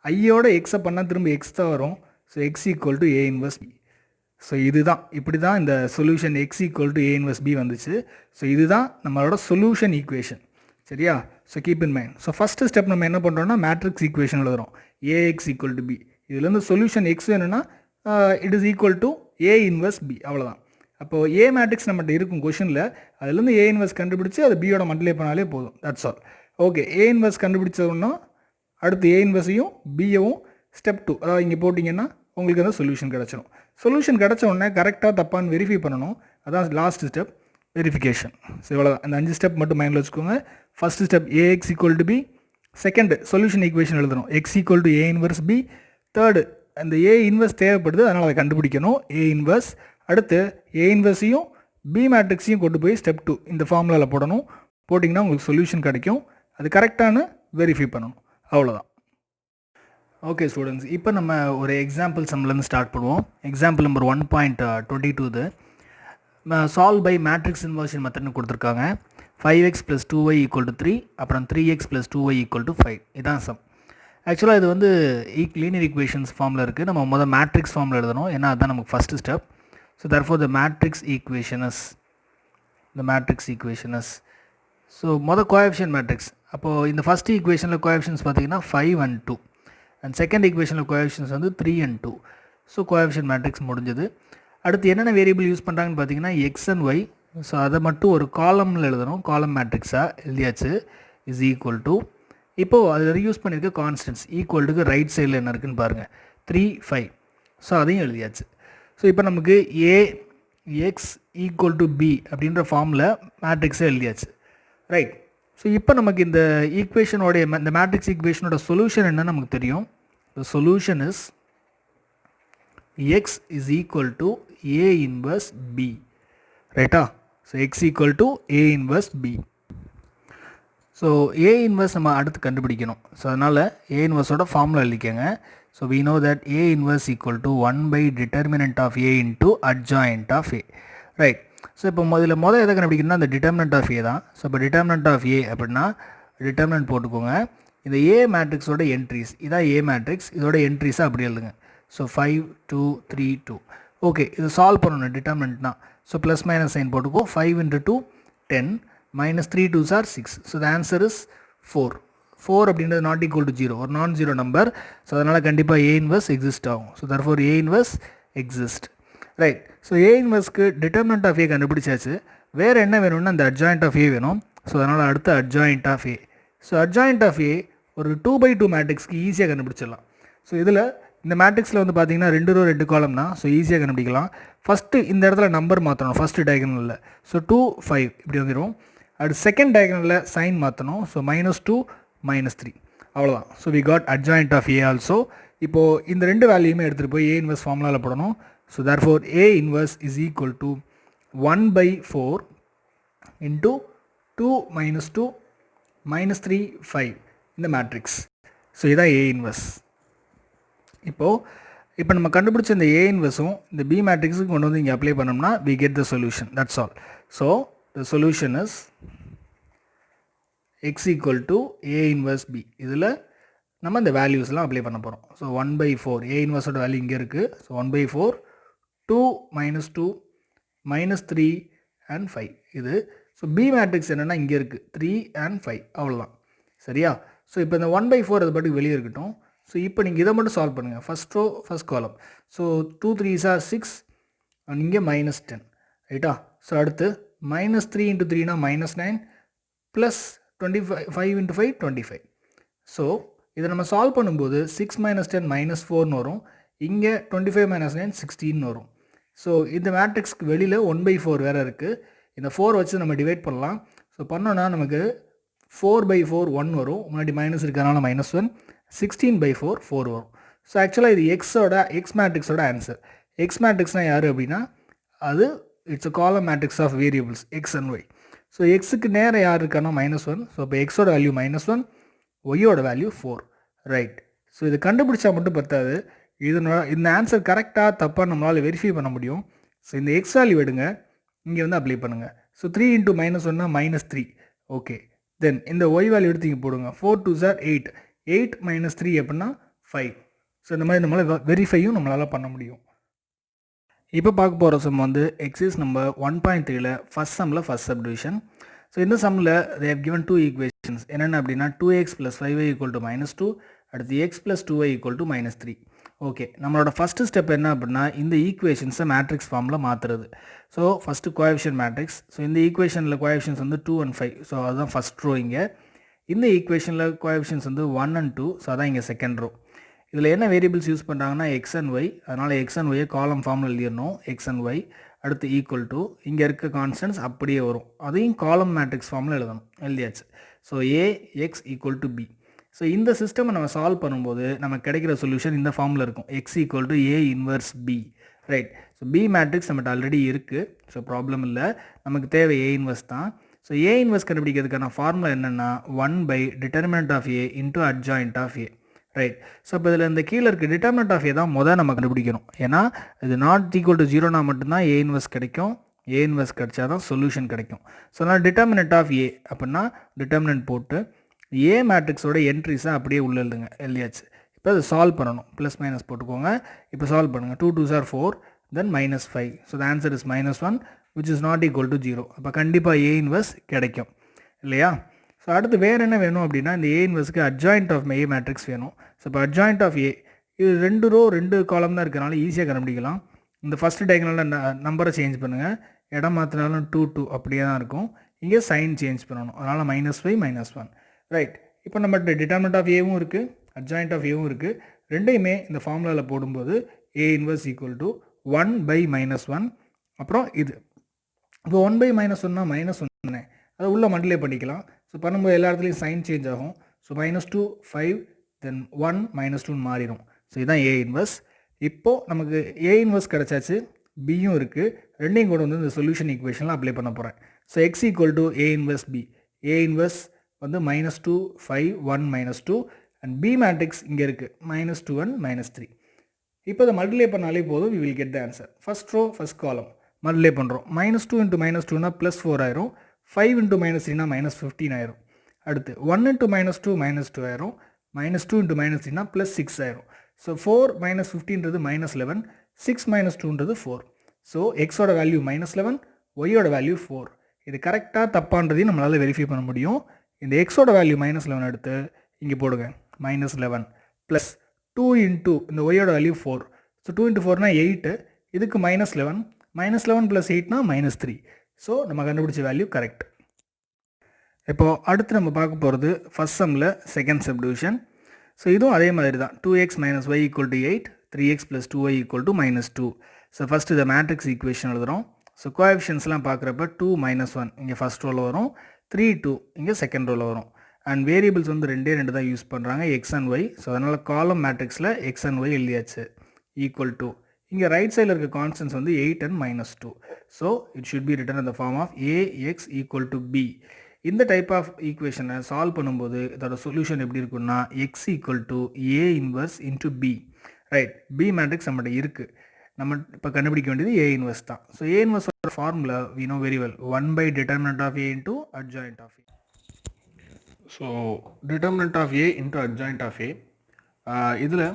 ஐயோட எக்ஸை பண்ணால் திரும்ப எக்ஸ் தான் வரும். So x equal to A inverse B. So இதுதான், இப்படி தான் இந்த solution x equal to A inverse B வந்துச்சு. ஸோ இதுதான் நம்மளோட சொல்யூஷன் ஈக்குவேஷன். சரியா? So keep in mind. So first step நம்ம என்ன பண்ணுறோம்னா மேட்ரிக்ஸ் ஈக்குவேஷன் எழுதுகிறோம். A x equal to b. இதுலேருந்து சொல்யூஷன் எக்ஸ் வேணும்னா it is equal to A inverse b, அவ்வளோதான். அப்போது ஏ மேட்ரிக்ஸ் நம்மகிட்ட இருக்கும் கொஷனில், அதுலேருந்து ஏ இன்வர்ஸ் கண்டுபிடிச்சி அதை பியோட மல்டிப்ளை பண்ணாலே போதும். That's all. Okay, A inverse கண்டுபிடிச்சோன்னா அடுத்து ஏ இன்வர்ஸையும் பியவும் ஸ்டெப் 2, அதாவது இங்கே போட்டிங்கன்னா உங்களுக்கு அந்த சொல்யூஷன் கிடச்சிடும். சொல்யூஷன் கிடச்ச உடனே கரெக்டாக தப்பான்னு வெரிஃபை பண்ணணும். அதான் லாஸ்ட் ஸ்டெப், வெரிஃபிகேஷன். ஸோ இவ்வளோதான். அந்த 5 ஸ்டெப் மட்டும் மைண்டில் வச்சுக்கோங்க. First step A x equal to B. Second solution equation எழுதணும், x equal to A inverse B. Third அந்த ஏ இன்வர்ஸ் தேவைப்படுது, அதனால் அதை கண்டுபிடிக்கணும், ஏ இன்வர்ஸ். அடுத்து ஏ இன்வர்ஸையும் பி மேட்ரிக்ஸையும் கொண்டு போய் ஸ்டெப் 2 இந்த ஃபார்முலாவில் போடணும். போட்டிங்கன்னா உங்களுக்கு சொல்யூஷன் கிடைக்கும். அது கரெக்டானு வெரிஃபை பண்ணணும், அவ்வளோதான். ஓகே ஸ்டூடெண்ட்ஸ், இப்போ நம்ம ஒரு எக்ஸாம்பிள் சம்லேருந்து ஸ்டார்ட் பண்ணுவோம். Example number 1.22 solve by matrix inversion மெத்தட்னு கொடுத்துருக்காங்க. 5x + 2y = 3, அப்புறம் 3x + 2y = 5. இதான் சம். ஆக்சுவலாக இது வந்து லீனியர் ஈக்குவேஷன்ஸ் ஃபார்மில் இருக்குது. நம்ம முதல் மேட்ரிக்ஸ் ஃபார்மில் எழுதணும், ஏன்னா அதுதான் நமக்கு first step. So therefore the matrix equation is so மொதல் கோஎஃபிஷியன்ட் மேட்ரிக்ஸ். அப்போது இந்த ஃபஸ்ட் ஈக்குவேஷனில் கோஎஃபிஷியன்ஸ் பார்த்தீங்கன்னா 5 and 2, அண்ட் செகண்ட் ஈக்குவேஷனில் கோஎஃபிஷியன்ஸ் வந்து 3 and 2. ஸோ கோஎஃபிஷியன்ட் மேட்ரிக்ஸ் முடிஞ்சது. அடுத்து என்னென்ன வேரியபிள் யூஸ் பண்ணுறாங்கன்னு பார்த்தீங்கன்னா எக்ஸ் அண்ட் ஒய். ஸோ அதை மட்டும் ஒரு காலமில் எழுதணும், காலம் மேட்ரிக்ஸாக எழுதியாச்சு. இஸ் ஈக்குவல் டு, இப்போது அதில் யூஸ் பண்ணியிருக்க கான்ஸ்டன்ட்ஸ் ஈக்குவல்ட்டுக்கு ரைட் சைடில் என்ன இருக்குதுன்னு பாருங்கள், 3, 5. ஸோ அதையும் எழுதியாச்சு. ஸோ இப்போ நமக்கு ஏஎக்ஸ் ஈக்குவல் டு பி அப்படின்ற ஃபார்மில் மேட்ரிக்ஸை எழுதியாச்சு. ரைட். ஸோ இப்போ நமக்கு இந்த ஈக்குவேஷனோடைய இந்த மேட்ரிக்ஸ் ஈக்குவேஷனோட சொல்யூஷன் என்னன்னு நமக்கு தெரியும். The solution is x is equal to A inverse B. ரைட்டா? So x equal to A inverse B. So A inverse நம்ம அடுத்து கண்டுபிடிக்கணும். ஸோ அதனால் ஏ இன்வர்ஸோட ஃபார்முலா எழுதிக்கங்க. So we know that A inverse equal to 1 by determinant of A into adjoint of A. Right. So இப்போ முதல்ல எதை கண்டுபிடிக்கணும்னா அந்த டிட்டர்மினன்ட் ஆஃப் ஏ தான். ஸோ இப்போ டிட்டர்மினன்ட் ஆஃப் ஏ அப்படின்னா டிட்டர்மினன்ட் போட்டுக்கோங்க. இந்த ஏ மேட்ரிக்ஸோட என்ட்ரிஸ் இதான் ஏ மேட்ரிக்ஸ், இதோட என்ட்ரிஸாக அப்படி எழுதுங்க. ஸோ 5 2 3 2. ஓகே, இது சால்வ் பண்ணணும் டிட்டர்மினன்ட்னா. ஸோ ப்ளஸ் மைனஸ் சைன் போட்டுக்கோ. 5 into 2 10 minus 3 2s are 6. So the answer is 4. 4 அப்படின்றது நாட் ஈக்குவல் டு 0, ஒரு நான் ஜீரோ நம்பர். ஸோ அதனால் கண்டிப்பாக ஏ இன்வர்ஸ் எக்ஸிஸ்ட் ஆகும். So therefore A inverse exist. Right. So A இன்வர்ஸ்க்கு டிட்டர்மினன்ட் ஆஃப் ஏ கண்டுபிடிச்சாச்சு. வேறு என்ன வேணும்னா அந்த அட்ஜாயிண்ட் ஆஃப் ஏ வேணும். ஸோ அதனால் அடுத்து adjoint of A. So adjoint of A ஒரு 2/2 மேட்ரிக்ஸ்க்கு ஈஸியாக கண்டுபிடிச்சிடலாம். ஸோ இதில் இந்த மேட்ரிக்ஸில் வந்து பார்த்தீங்கன்னா 2 row 2 column தான். ஸோ ஈஸியாக கண்டுபிடிக்கலாம். ஃபஸ்ட்டு இந்த இடத்துல நம்பர் மாற்றணும் ஃபஸ்ட்டு டயகனலில். ஸோ 2 5 இப்படி வந்துடும். அடுத்து செகண்ட் டயகனலில் சைன் மாற்றணும். ஸோ -2 -3 அவ்வளோதான். So we got adjoint of A also. இப்போது இந்த ரெண்டு வேல்யூமே எடுத்துகிட்டு போய் ஏ இன்வர்ஸ் ஃபார்முலாவில் போடணும். So therefore A inverse is equal to 1/4 into 2 - 2 -3 5 இந்த மேட்ரிக்ஸ். ஸோ இதான் ஏ இன்வர்ஸ். இப்போ நம்ம கண்டுபிடிச்ச இந்த ஏ இன்வர்ஸும் இந்த பி மேட்ரிக்ஸுக்கு கொண்டு வந்து இங்கே அப்ளை பண்ணோம்னா we get the solution. That's all. So the solution is x equal to a inverse b. இதில் நம்ம இந்த வேல்யூஸ்லாம் அப்ளை பண்ண போகிறோம். ஸோ 1/4 ஏ இன்வர்ஸோட வேல்யூ இங்கே இருக்குது. ஸோ 1/4 2 - 2 -3 and 5 இது. ஸோ பி மேட்ரிக்ஸ் என்னென்னா இங்கே இருக்குது 3 and 5 அவ்வளோதான். சரியா? ஸோ இப்போ இந்த 1/4 அது பாட்டுக்கு வெளியே இருக்கட்டும். ஸோ இப்போ நீங்கள் இதை மட்டும் சால்வ் பண்ணுங்கள். First row first column. So 2 3s are 6 and இங்கே -10 ரைட்டா? ஸோ அடுத்து -3 into 3 -9 ப்ளஸ் 5 into 5 25. ஸோ இதை நம்ம சால்வ் பண்ணும்போது 6 - 10 -4ன்னு வரும். இங்கே 25 - 9 16ன்னு வரும். ஸோ இந்த மேட்ரிக்ஸ்க்கு வெளியில் 1/4 வேறு இருக்குது. இந்த 4 வச்சு நம்ம டிவைட் பண்ணலாம். ஸோ பண்ணோன்னா நமக்கு 4/4 1 வரும். முன்னாடி மைனஸ் இருக்கிறதுனால -1 16/4 4 வரும். ஸோ ஆக்சுவலாக இது எக்ஸ் மேட்ரிக்ஸோட ஆன்சர். எக்ஸ் மேட்ரிக்ஸ்னால் யார் அப்படின்னா அது it's a column matrix of variables x and y. So எக்ஸுக்கு நேரம் யார் இருக்கானோ -1. ஸோ இப்போ எக்ஸோட வேல்யூ -1, ஒய்யோட வேல்யூ 4. ரைட். ஸோ இது கண்டுபிடிச்சா மட்டும் பத்தாது, இந்த ஆன்சர் கரெக்டாக தப்பாக நம்மளால் வெரிஃபை பண்ண முடியும். ஸோ இந்த எக்ஸ் வேல்யூ எடுங்க, இங்கே வந்து அப்ளை பண்ணுங்கள். So 3 into -1 -3. ஓகே, தென் இந்த ஒய் வேல்யூ எடுத்து இங்கே போடுங்க. 4 2s are 8. 8 - 3 அப்படின்னா 5. ஸோ இந்த மாதிரி நம்மளால் வெரிஃபையும் நம்மளால் பண்ண முடியும். இப்போ பார்க்க போகிற சம் வந்து எக்ஸைஸ் நம்பர் 1.3ல ஃபஸ்ட் சம்மில் ஃபஸ்ட் சப்டிவிஷன். ஸோ இந்த சம்மில் தே ஹேவ் கிவன் 2 ஈக்குவேஷன்ஸ். என்னென்ன அப்படின்னா 2x + 5y = -2, அடுத்து x + 2y = -3. ஓகே, நம்மளோட ஃபஸ்ட்டு ஸ்டெப் என்ன அப்படின்னா இந்த ஈக்குவேஷன்ஸை மேட்ரிக்ஸ் ஃபார்மில் மாற்றுறது. So first coefficient matrix. So இந்த ஈக்குவேஷனில் கோஎஃபிஷியன்ஸ் வந்து 2 and 5. ஸோ அதுதான் ஃபஸ்ட் ரோ. இங்கே இந்த ஈக்குவேஷனில் கோஎஃபிஷியன்ஸ் வந்து 1 and 2. ஸோ அதான் இங்கே செகண்ட் ரோ. இதில் என்ன வேரியபிள்ஸ் யூஸ் பண்ணுறாங்கன்னா எக்ஸ் அண்ட் ஒய். அதனால் எக்ஸ் அண்ட் ஒய்யை காலம் ஃபார்மில் எழுதிடணும். எக்ஸ் அண்ட் ஒய் அடுத்து ஈக்குவல் டு இங்கே இருக்க கான்ஸ்டன்ட்ஸ் அப்படியே வரும். அதையும் காலம் மேட்ரிக்ஸ் ஃபார்மில் எழுதணும். எழுதியாச்சு. So A x equal to b. So இந்த சிஸ்டமை நம்ம சால்வ் பண்ணும்போது நமக்கு கிடைக்கிற சொல்யூஷன் இந்த ஃபார்மில் இருக்கும். X equal to A inverse b. Right. So b matrix நம்மகிட்ட ஆல்ரெடி இருக்குது. ஸோ ப்ராப்ளம் இல்லை, நமக்கு தேவை ஏ இன்வர்ஸ் தான். ஸோ ஏ இன்வர்ஸ் கண்டுபிடிக்கிறதுக்கான ஃபார்முலா என்னென்னா 1/determinant of A into adjoint of A. Right. So இப்போ இதில் இந்த கீழே இருக்க டிட்டர்மினன்ட் ஆஃப் ஏ தான் முதல் நம்ம கண்டுபிடிக்கணும். ஏன்னா இது நாட் ஈக்குவல் டு 0னா மட்டும்தான் ஏ இன்வர்ஸ் கிடைக்கும். ஏ இன்வர்ஸ் கிடைச்சா தான் சொல்யூஷன் கிடைக்கும். ஸோ அதனால் டிட்டர்மினன்ட் ஆஃப் ஏ அப்படின்னா டிட்டர்மினன்ட் போட்டு ஏ மேட்ரிக்ஸோட என்ட்ரிஸை அப்படியே உள்ள எழுதுங்க. எழுதியாச்சு. இப்போ அதை சால்வ் பண்ணணும். ப்ளஸ் மைனஸ் போட்டுக்கோங்க. இப்போ சால்வ் பண்ணுங்கள். 2 2s are 4, then -5. So the answer is -1 which is not equal to 0. அப்போ கண்டிப்பாக ஏ இன்வர்ஸ் கிடைக்கும் இல்லையா? ஸோ அடுத்து வேறு என்ன வேணும் அப்படின்னா இந்த ஏ இன்வர்ஸ்க்கு அட்ஜாயிண்ட் ஆஃப் ஏ மேட்ரிக்ஸ் வேணும். ஸோ இப்போ அட்ஜாயிண்ட் ஆஃப் ஏ இது 2 row 2 column தான் இருக்கிறனால ஈஸியாக கண்டுபிடிக்கலாம். இந்த ஃபஸ்ட்டு டயகனலில் நம்பரை சேஞ்ச் பண்ணுங்கள். இடம் மாற்றினாலும் 2 2 அப்படியே தான் இருக்கும். இங்கே சைன் சேஞ்ச் பண்ணணும். அதனால் -5 -1. ரைட். இப்போ நம்மகிட்ட டிட்டர்மினன்ட் ஆஃப் ஏவும் இருக்குது, அட்ஜாயிண்ட் ஆஃப் ஏவும் இருக்குது. ரெண்டையுமே இந்த ஃபார்முலாவில் போடும்போது ஏ இன்வர்ஸ் ஈக்குவல் டு 1/-1. அப்புறம் இது இப்போ 1/-1னா -1 அதை உள்ளே மல்டிப்ளை பண்ணிக்கலாம். ஸோ பண்ணும்போது எல்லா இடத்துலையும் சைன் சேஞ்ச் ஆகும். ஸோ -2 5 தென் 1 -2 மாறிடும். ஸோ இதுதான் ஏ இன்வர்ஸ். இப்போது நமக்கு ஏ இன்வர்ஸ் கிடச்சாச்சு, பியும் இருக்குது. ரெண்டையும் கூட வந்து இந்த சொல்யூஷன் ஈக்குவேஷனில் அப்ளை பண்ண போகிறேன். So x equal to A inverse b. A inverse வந்து -2 5 1 -2 அண்ட் பி மேட்ரிக்ஸ் இங்கே இருக்குது -2 1 -3. இப்போ இதை மல்டிப்ளை பண்ணாலே போதும், we will get the answer. First row first column multiply பண்ணுறோம். -2 × -2னா +4 ஆயிரும். 5 × -3னா -15 ஆயிரும். அடுத்து 1 × -2 -2 ஆயிரும். -2 × -3னா +6 ஆயிரும். ஸோ 4 - 15ன்றது -11, 6 - 2ன்றது 4. ஸோ எக்ஸோட வேல்யூ -11, ஒய்யோட வேல்யூ 4. இது கரெக்டாக தப்பான்றதையும் நம்மளால் வெரிஃபை பண்ண முடியும். இந்த எக்ஸோட வேல்யூ -11 எடுத்து இங்கே போடுங்க. -11 ப்ளஸ் 2 × இந்த ஒய்யோட வேல்யூ 4. ஸோ 2 × 4னா 8, இதுக்கு -11, -11 + 8னா -3. ஸோ நம்ம கண்டுபிடிச்ச வேல்யூ கரெக்ட். இப்போது அடுத்து நம்ம பார்க்க போகிறது ஃபஸ்ட் சம்மில் செகண்ட் சப்டிவிஷன். ஸோ இதுவும் அதே மாதிரி தான். 2x - y = 8, 3x + 2y = -2. So first இதை மேட்ரிக்ஸ் ஈக்குவேஷன் எழுதுகிறோம். ஸோ கோஎஃபிஷியன்ஸ்லாம் பார்க்குறப்ப 2 - 1 இங்கே ஃபஸ்ட் ரோவில் வரும், 3 2 இங்கே செகண்ட் ரோவில் வரும். அண்ட் வேரியபிள்ஸ் வந்து ரெண்டு தான் யூஸ் பண்ணுறாங்க, எக்ஸ் அண்ட் ஒய். ஸோ அதனால் காலம் மேட்ரிக்ஸில் எக்ஸ் அண்ட் ஒய் எழுதியாச்சு. ஈக்குவல் டு இங்கே ரைட் சைடில் இருக்க கான்ஸ்டன்ஸ் வந்து 8 and -2. So it should be written in the form of ax = b. இந்த டைப் ஆஃப் ஈக்குவேஷனை சால்வ் பண்ணும்போது இதோட சொல்யூஷன் எப்படி இருக்குன்னா x = a inverse into b. Right, b matrix நம்மகிட்ட இருக்குது. நம்ம இப்போ கண்டுபிடிக்க வேண்டியது a இன்வர்ஸ் தான். ஸோ a இன்வர்ஸோட formula we know very well, 1/det of a into adjoint of a. So determinant of a into adjoint of a, இதில்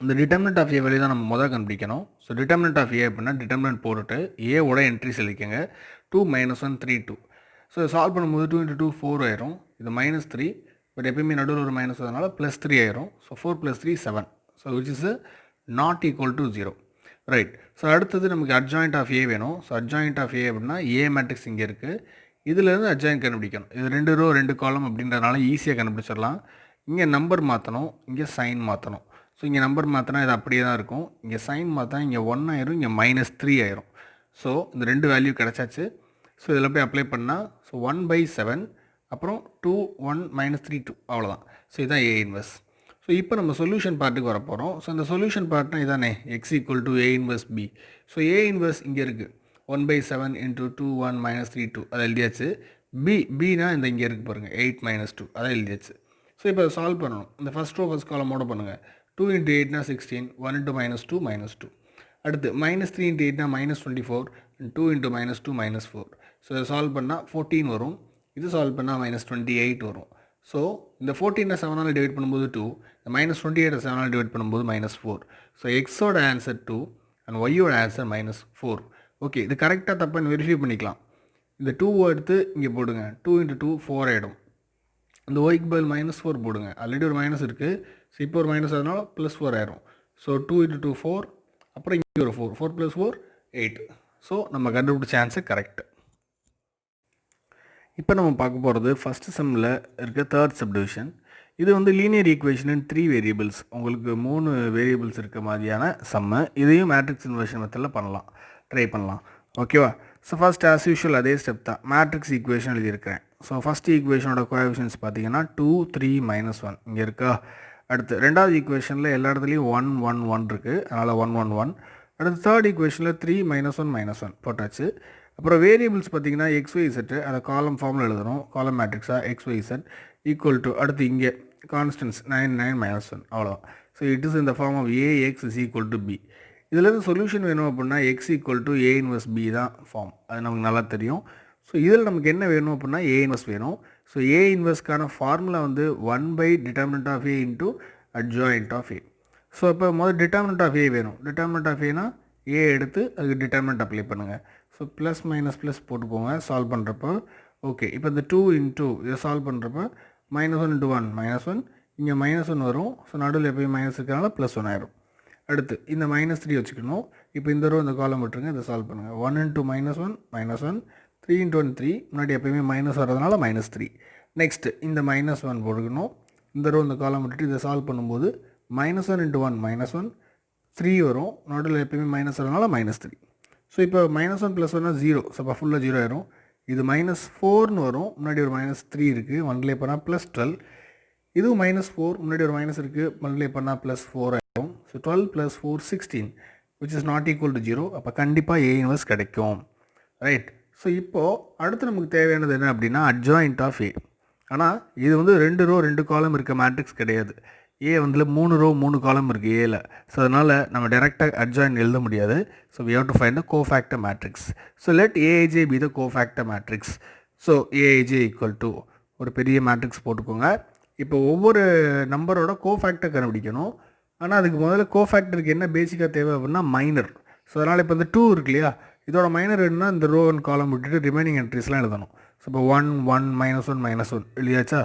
இந்த டிட்டர்மினன்ட் ஆஃப் a வேல்யூ தான் நம்ம முதல் கண்டுபிடிக்கணும். ஸோ டிட்டர்மினன்ட் ஆஃப் a அப்படின்னா determinant போட்டுட்டு ஏவோட என்ட்ரிஸ் எழுதிக்கங்க. 2 - 1 3 2. ஸோ சால்வ் பண்ணும்போது 2 × 2 4 ஆயிரும். இது -3, பட் எப்பயுமே நடுவில் ஒரு மைனஸ் அதனால் +3 ஆயிரும். So 4 + 3 7. So which is not equal to 0. Right. So அடுத்தது நமக்கு அட்ஜாயிண்ட் ஆஃப் ஏ வேணும். ஸோ அட்ஜாயிண்ட் ஆஃப் ஏ அப்படின்னா ஏ மேட்ரிக்ஸ் இங்கே இருக்குது, இதுலேருந்து அட்ஜாயிண்ட் கண்டுபிடிக்கணும். இது 2 ரோ 2 காலம் அப்படின்றதுனால ஈஸியாக கண்டுபிடிச்சிடலாம். இங்கே நம்பர் மாற்றணும், இங்கே சைன் மாற்றணும். ஸோ இங்கே நம்பர் மாற்றினா இது அப்படியே தான் இருக்கும். இங்கே சைன் மாற்றினா இங்கே 1 ஆயிரும், இங்கே -3 ஆயிரும். ஸோ இந்த 2 வேல்யூ கிடச்சாச்சு. ஸோ இதில் போய் அப்ளை பண்ணால் ஸோ 1/7 அப்புறம் 2 1 -3 2 அவ்வளோதான். ஸோ இதுதான் ஏ இன்வெர்ஸ். ஸோ இப்போ நம்ம சொல்யூஷன் பார்ட்டுக்கு வர போகிறோம். ஸோ இந்த சொல்யூஷன் பார்ட்னா இதானே x = a inverse b. So A inverse இங்கே இருக்குது 1/7 × 2 1 -3 2 அதை எழுதியாச்சு. பினா இந்த இங்கே இருக்குது பாருங்கள் 8 - 2 அதை எழுதியாச்சு. ஸோ இப்போ அதை சால்வ் பண்ணணும். இந்த ஃபஸ்ட் ரோ ஃபஸ்ட் காலமோட பண்ணுங்கள். 2 × 8னா 16, 1 × -2 -2. அடுத்து -3 × 8னா -24, 2 × -2 -4. ஸோ இதை சால்வ் பண்ணால் 14 வரும். இது சால்வ் பண்ணால் -28 வரும். ஸோ இந்த 14 7ஆல் டிவைட் பண்ணும்போது 2, இந்த -28 7ஆல் டிவைட் பண்ணும்போது -4. ஸோ எக்ஸோட ஆன்சர் 2 அண்ட் ஒய்யோட ஆன்சர் -4. ஓகே, இது கரெக்டாக தப்பான்னு வெரிஃபை பண்ணிக்கலாம். இந்த 2 எடுத்து இங்கே போடுங்க. 2 × 2 4 ஆகிடும். இந்த ஒய்க்கு பதில் -4 போடுங்க. ஆல்ரெடி ஒரு மைனஸ் இருக்குது. ஸோ இப்போ ஒரு மைனஸ் அதனால +4 ஆயிரும். ஸோ 2 × 2 4, அப்புறம் இங்கே ஒரு 4 4 + 4 8. ஸோ நம்ம கண்டுபிடிச்ச ஆன்சர் கரெக்ட். இப்போ நம்ம பார்க்க போகிறது ஃபஸ்ட்டு சம்மில் இருக்க தேர்ட் சப்டிவிஷன். இது வந்து லீனியர் ஈக்குவேஷன் இன் 3 வேரியபிள்ஸ். உங்களுக்கு 3 வேரியபிள்ஸ் இருக்க மாதிரியான சம்மை. இதையும் மேட்ரிக்ஸ் இன்வர்ஷன் மெத்தடில் பண்ணலாம், ட்ரை பண்ணலாம். ஓகேவா? ஸோ ஃபஸ்ட் ஆஸ் யூஷுவல் அதே ஸ்டெப் தான். மேட்ரிக்ஸ் ஈக்குவேஷன் எழுதியிருக்கிறேன். ஸோ ஃபஸ்ட் ஈக்குவேஷனோட கோஎஃபிஷியன்ட்ஸ் பார்த்தீங்கன்னா 2 3 -1 இங்கே இருக்கா. அடுத்து ரெண்டாவது ஈக்குவேஷனில் எல்லா இடத்துலையும் 1 1 1 இருக்குது, அதனால் 1 1 1. அடுத்து தேர்ட் ஈக்குவேஷனில் 3 -1 -1 போட்டாச்சு. அப்புறம் வேரியபிள்ஸ் பார்த்தீங்கன்னா XYZ, அதை காலம் ஃபார்மில் எழுதணும். காலம் மேட்ரிக்ஸாக XYZ ஈக்குவல் டு அடுத்து இங்கே கான்ஸ்டன்ஸ் 9 9 -1 அவ்வளோதான். ஸோ இட் இஸ் இந்த ஃபார்ம் ஆஃப் AX = B. இதிலேருந்து சொல்யூஷன் வேணும் அப்படின்னா x = a இன்வர்ஸ் b தான் ஃபார்ம். அது நமக்கு நல்லா தெரியும். ஸோ இதில் நமக்கு என்ன வேணும் அப்படின்னா a இன்வர்ஸ் வேணும். ஸோ a இன்வர்ஸ்க்கான ஃபார்முலா வந்து 1/det of a into adjoint of a. So இப்போ முதல் டிட்டர்மினன்ட் ஆஃப் a வேணும். டிட்டர்மினன்ட் ஆஃப் ஏனா a எடுத்து அதுக்கு டிட்டர்மினன்ட் அப்ளை பண்ணுங்கள். ஸோ ப்ளஸ் மைனஸ் ப்ளஸ் போட்டுக்கோங்க சால்வ் பண்ணுறப்போ. ஓகே, இப்போ இந்த 2 × இதை சால்வ் பண்ணுறப்போ -1 × 1 -1, இங்கே -1 வரும். ஸோ நடுவில் எப்போயும் மைனஸ் இருக்கிறனால +1 ஆயிரும். அடுத்து இந்த -3 வச்சுக்கணும். இப்போ இந்த ரோ இந்த காலம் விட்டுருங்க, இதை சால்வ் பண்ணுங்கள். 1 × -1 -1, 3 × 1 3, முன்னாடி எப்போயுமே மைனஸ் வரதுனால -3. நெக்ஸ்ட்டு இந்த -1 போட்டுக்கணும். இந்த ரோ இந்த காலம் விட்டுட்டு இதை சால்வ் பண்ணும்போது -1 × 1 -1, 3 வரும். நடுவில் எப்போயுமே மைனஸ் வரதுனால -3. ஸோ இப்போ -1 + 1 0. ஸோ அப்போ ஃபுல்லாக 0 ஆயிரும். இது -4ன்னு வரும். முன்னாடி ஒரு -3 இருக்குது, மல்டிப்ளை பண்ணால் +12. இதுவும் -4, முன்னாடி ஒரு மைனஸ் இருக்குது, மல்டிப்ளை பண்ணால் +4 ஆயிரும். So 12 + 4 16, which is not equal to 0. அப்போ கண்டிப்பாக a இன்வர்ஸ் கிடைக்கும். ரைட். ஸோ இப்போது அடுத்து நமக்கு தேவையானது என்ன அப்படின்னா அட்ஜாயிண்ட் ஆஃப் a. ஆனால் இது வந்து 2 ரோ 2 காலம் இருக்க மேட்ரிக்ஸ் கிடையாது. ஏ வந்து 3 ரோ 3 காலம் இருக்குது ஏல. ஸோ அதனால் நம்ம டேரெக்டாக அட்ஜாயின் எழுத முடியாது. So we have to find the cofactor matrix. So let Aij be the cofactor matrix. So Aij equal to ஒரு பெரிய மேட்ரிக்ஸ் போட்டுக்கோங்க. இப்போ ஒவ்வொரு நம்பரோட கோஃபேக்டர் கண்டுபிடிக்கணும். ஆனால் அதுக்கு முதல்ல கோஃபேக்டருக்கு என்ன பேசிக்காக தேவை அப்படின்னா மைனர். ஸோ அதனால் இப்போ இந்த 2 இருக்கு இல்லையா, இதோட மைனர் என்னன்னா இந்த ரோ அண்ட் காலம் விட்டுட்டு ரிமைனிங் என்ட்ரிஸ்லாம் எழுதணும். ஸோ இப்போ 1 1 -1 -1 எழுதியாச்சா.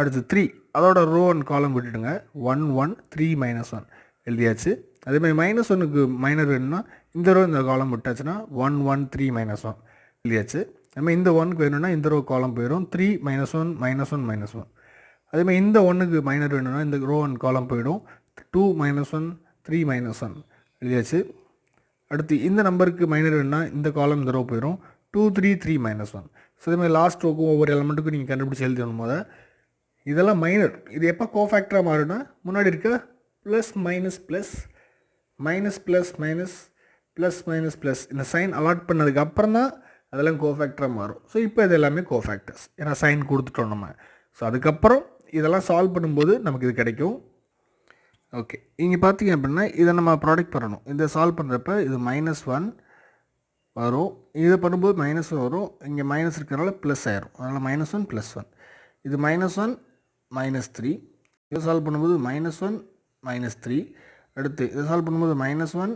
அடுத்து 3 அதோட ரோ அண்ட் காலம் விட்டுடுங்க. 1 1 3 -1 எழுதியாச்சு. அதேமாதிரி -1க்கு மைனர் வேணும்னா இந்த ரோ இந்த காலம் விட்டாச்சுன்னா 1 1 3 -1 எழுதியாச்சு. அதுமாதிரி இந்த 1க்கு வேணும்னா இந்த ரோ காலம் போயிடும் 3 -1 -1 -1. அதேமாதிரி இந்த 1க்கு மைனர் வேணும்னா இந்த ரோ அண்ட் காலம் போயிடும் 2 -1 3 -1 எழுதியாச்சு. அடுத்து இந்த நம்பருக்கு மைனர் வேணும்னா இந்த காலம் இந்த ரோ போயிடும் 2 3 3 -1. ஸோ இதேமாதிரி லாஸ்ட் ரோக்கும் ஒவ்வொரு எலமெண்ட்டுக்கும் நீங்கள் கண்டுபிடிச்சி எழுதணும் போது இதெல்லாம் மைனர். இது எப்போ கோஃபேக்டராக மாறுனா முன்னாடி இருக்க plus minus plus minus plus minus plus minus plus இந்த சைன் அலாட் பண்ணதுக்கு அப்புறம் தான் அதெல்லாம் கோஃபேக்டராக மாறும். ஸோ இப்போ இது எல்லாமே கோஃபேக்டர்ஸ் ஏன்னா சைன் கொடுத்துட்டோம் நம்ம. ஸோ அதுக்கப்புறம் இதெல்லாம் சால்வ் பண்ணும்போது நமக்கு இது கிடைக்கும். ஓகே, இங்கே பார்த்தீங்க அப்படின்னா இதை நம்ம ப்ராடக்ட் பண்ணணும். இதை சால்வ் பண்ணுறப்ப இது -1 வரும், இதை பண்ணும்போது -1 வரும். இங்கே மைனஸ் இருக்கிறனால ப்ளஸ் ஆயிரும், அதனால் -1 +1. இது -1 -3. இதை சால்வ் பண்ணும்போது -1 -3. அடுத்து இதை சால்வ் பண்ணும்போது -1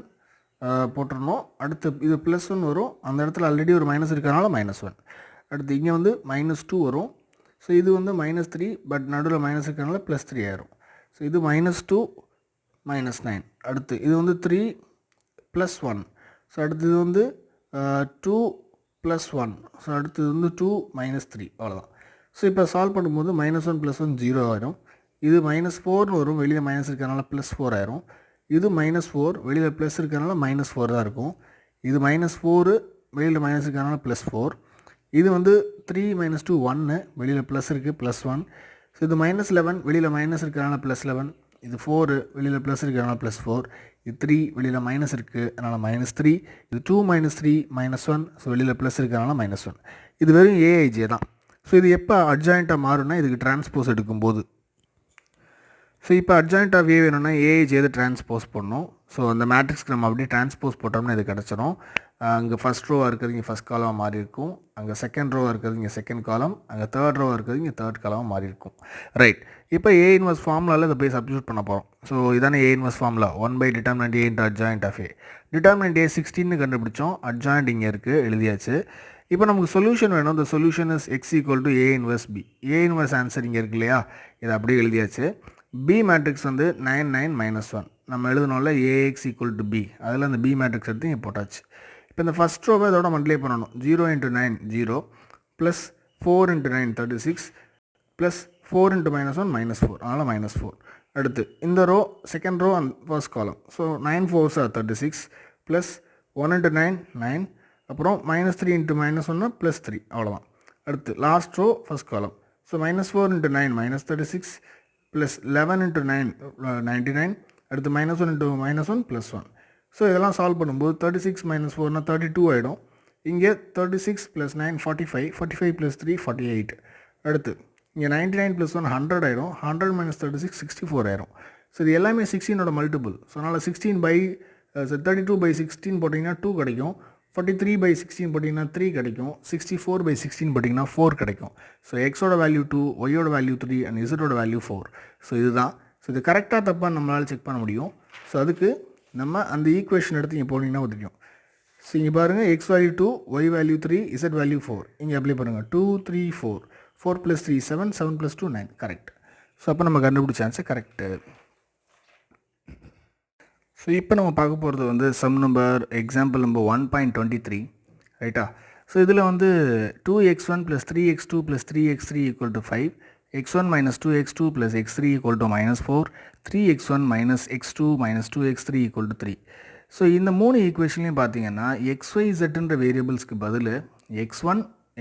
போட்டுடணும். அடுத்து இது +1 வரும், அந்த இடத்துல ஆல்ரெடி ஒரு மைனஸ் இருக்கிறனால -1. அடுத்து இங்கே வந்து -2 வரும். ஸோ இது வந்து -3 பட் நடுவில் மைனஸ் இருக்கிறனால +3 ஆயிரும். ஸோ இது -2 -9. அடுத்து இது வந்து 3 +1. ஸோ அடுத்து இது வந்து 2 +1. ஸோ அடுத்தது வந்து 2 -3 அவ்வளோதான். ஸோ இப்போ சால்வ் பண்ணும்போது -1 +1 0 ஆயிரும். இது -4 வரும், வெளியில் மைனஸ் இருக்கிறனால +4 ஆயிரும். இது -4 வெளியில் ப்ளஸ் இருக்கிறனால -4 தான் இருக்கும். இது -4 வெளியில் மைனஸ் இருக்கிறனால +4. இது வந்து 3 -2 1 வெளியில் ப்ளஸ் இருக்குது +1. ஸோ இது -11 வெளியில் மைனஸ் இருக்கிறனால +11. இது 4 வெளியில் ப்ளஸ் இருக்கிறனால +4. இது 3 வெளியில் மைனஸ் இருக்குது அதனால் -3. இது 2 -3 -1. ஸோ வெளியில் ப்ளஸ் இருக்கிறனால -1. இது வெறும் Aij தான். ஸோ இது எப்போ அட்ஜாயிண்ட்டாக மாறும்னா இதுக்கு டிரான்ஸ்போஸ் எடுக்கும்போது. ஸோ இப்போ அட்ஜாயிண்ட் ஆஃப் ஏ வேணும்னா Aij எது டிரான்ஸ்போஸ் பண்ணணும். ஸோ அந்த மேட்ரிக்ஸ்க்கு நம்ம அப்படியே டிரான்ஸ்போஸ் போட்டோம்னா இது கிடச்சிரும். அங்கே ஃபஸ்ட் ரோவாக இருக்கிறது இங்கே ஃபஸ்ட் காலமாக மாறி இருக்கும், அங்கே செகண்ட் ரோவாக இருக்கிறது இங்கே செகண்ட் காலம், அங்கே தேர்ட் ரோவாக இருக்கிறது இங்கே தேர்ட் காலமாக மாறி இருக்கும். ரைட், இப்போ A இன்வர்ஸ் ஃபார்முலாவில் இதை போய் சப்ஸ்டியூட் பண்ண போகிறோம். ஸோ இதானே A inverse formula 1/determinant A into adjoint of A. determinant A 16 கண்டுபிடிச்சோம், அட்ஜாயிண்ட் இங்கே இருக்குது எழுதியாச்சு. இப்போ நமக்கு சொல்யூஷன் வேணும். இந்த solution is x = A inverse B. A inverse answer இங்கே இருக்கு இல்லையா, இதை அப்படியே எழுதியாச்சு. B மேட்ரிக்ஸ் வந்து 9 9 -1 நம்ம எழுதணும்ல Ax = B, அதில் அந்த B மேட்ரிக்ஸ் எடுத்து இங்கே போட்டாச்சு. இப்போ இந்த ஃபஸ்ட் ரோவை இதோட மல்டிப்ளை பண்ணணும். 0 × 9 0 ப்ளஸ் 4 × 9 36 ப்ளஸ் 4 × -1 -4 அதனால் -4. அடுத்து இந்த row second row and first column. So 9 4s are 36 plus 1 × 9 9 அப்புறம் -3 × -1 +3 அவ்வளோதான். அடுத்து last row first column. So -4 × 9 -36 plus 11 × 9 99. அடுத்து -1 × -1 +1. ஸோ இதெல்லாம் சால்வ் பண்ணும்போது 36 - 4 32 ஆகிடும். இங்கே 36 + 9 45 45 + 3 48. அடுத்து இங்கே 99 + 1 100 ஆகிடும். 100 - 36 64 ஆயிரும். ஸோ இது எல்லாமே 16ஓட மல்டிபிள். ஸோ அதனால் 32/16 போட்டிங்கன்னா 2 கிடைக்கும். 43/16 போட்டிங்கன்னா 3 கிடைக்கும். 64/16 போட்டிங்கன்னா 4 கிடைக்கும். ஸோ எக்ஸோட வேல்யூ 2, ஒய்யோட வேல்யூ 3 அண்ட் இசட்டோட வேல்யூ 4. ஸோ இதுதான். ஸோ இது கரெக்டாக தப்பாக நம்மளால் செக் பண்ண முடியும். ஸோ அதுக்கு நம்ம அந்த ஈக்குவேஷன் எடுத்து இங்கே போனீங்கன்னா தெரியும். ஸோ இங்கே பாருங்கள், x value 2, y value 3, z value 4. இங்கே அப்ளை பண்ணுங்கள். 2 3 4 4 + 3 7 7 + 2 9 கரெக்ட். ஸோ அப்போ நம்ம கண்டுபிடிச்ச ஆன்சர் கரெக்டு. ஸோ இப்போ நம்ம பார்க்க போகிறது வந்து சம் நம்பர் எக்ஸாம்பிள் நம்பர் 1.23 ரைட்டா. ஸோ இதில் வந்து 2x1 + 3x2 + 3x3 = 5, x1 - 2x2 + x3 = -4, 3x1 - x2 - 2x3 = 3. So இந்த 3 ஈக்குவேஷன்லையும் பார்த்தீங்கன்னா XYZன்ற வேரியபிள்ஸ்க்கு பதில் x1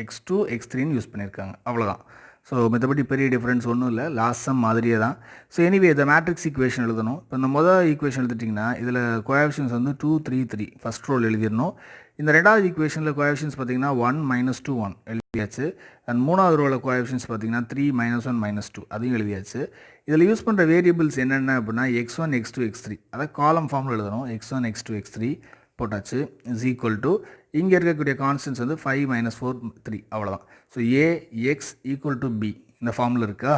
x2 x3ன்னு யூஸ் பண்ணியிருக்காங்க, அவ்வளோதான். ஸோ மற்றபடி பெரிய டிஃப்ரென்ஸ் ஒன்றும் இல்லை, லாஸ்ட் சம் மாதிரியே தான். ஸோ எனிவே இந்த மேட்ரிக்ஸ் ஈக்குவேஷன் எழுதணும். இப்போ இந்த மொதல் ஈக்குவேஷன் எழுதிட்டிங்கன்னா இதில் கோஎஃபிஷியன்ஸ் வந்து 2 3 3 ஃபஸ்ட் ரோல் எழுதிடணும். இந்த ரெண்டாவது ஈக்குவேஷனில் கோஎஃபிஷியன்ஸ் பார்த்தீங்கன்னா 1 -2 1 எழுதியாச்சு. அண்ட் மூணாவது ரோவில் கோஎஃபிஷியன்ஸ் பார்த்தீங்கன்னா 3 -1 -2 அதையும் எழுதியாச்சு. இதில் யூஸ் பண்ணுற வேரியபிள்ஸ் என்னென்ன அப்படின்னா x1 x2 x3, அதை காலம் ஃபார்மில் எழுதணும். x1 x2 x3 போட்டாச்சு இஸ் ஈக்குவல் டு இங்கே இருக்கக்கூடிய கான்ஸ்டன்ஸ் வந்து 5 - 4 3 அவ்வளோதான். So A x equal to B இந்த ஃபார்மில் இருக்கா,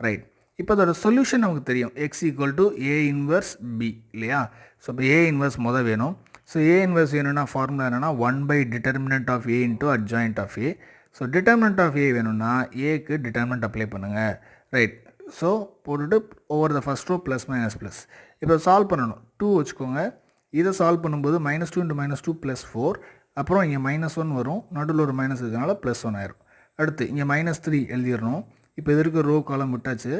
ரைட். இப்போ அதோட சொல்யூஷன் நமக்கு தெரியும், x equal to A inverse b இல்லையா. ஸோ இப்போ ஏ இன்வர்ஸ் மொதல் வேணும். ஸோ ஏ இன்வர்ஸ் வேணும்னா ஃபார்முலா என்னென்னா 1/determinant of a into adjoint of a. So determinant of a வேணும்னா ஏக்கு determinant அப்ளை பண்ணுங்கள், ரைட். ஸோ போட்டுட்டு over the first row plus minus plus. இப்போ சால்வ் பண்ணணும், 2 வச்சுக்கோங்க. இதை சால்வ் பண்ணும்போது -2 × -2 + 4, அப்புறம் இங்கே -1 வரும், நடுவில் ஒரு மைனஸ் இருக்கிறனால +1 ஆயிரும். அடுத்து இங்கே -3 எழுதிடணும். இப்போ இது இருக்க ரோ காலம் விட்டாச்சு,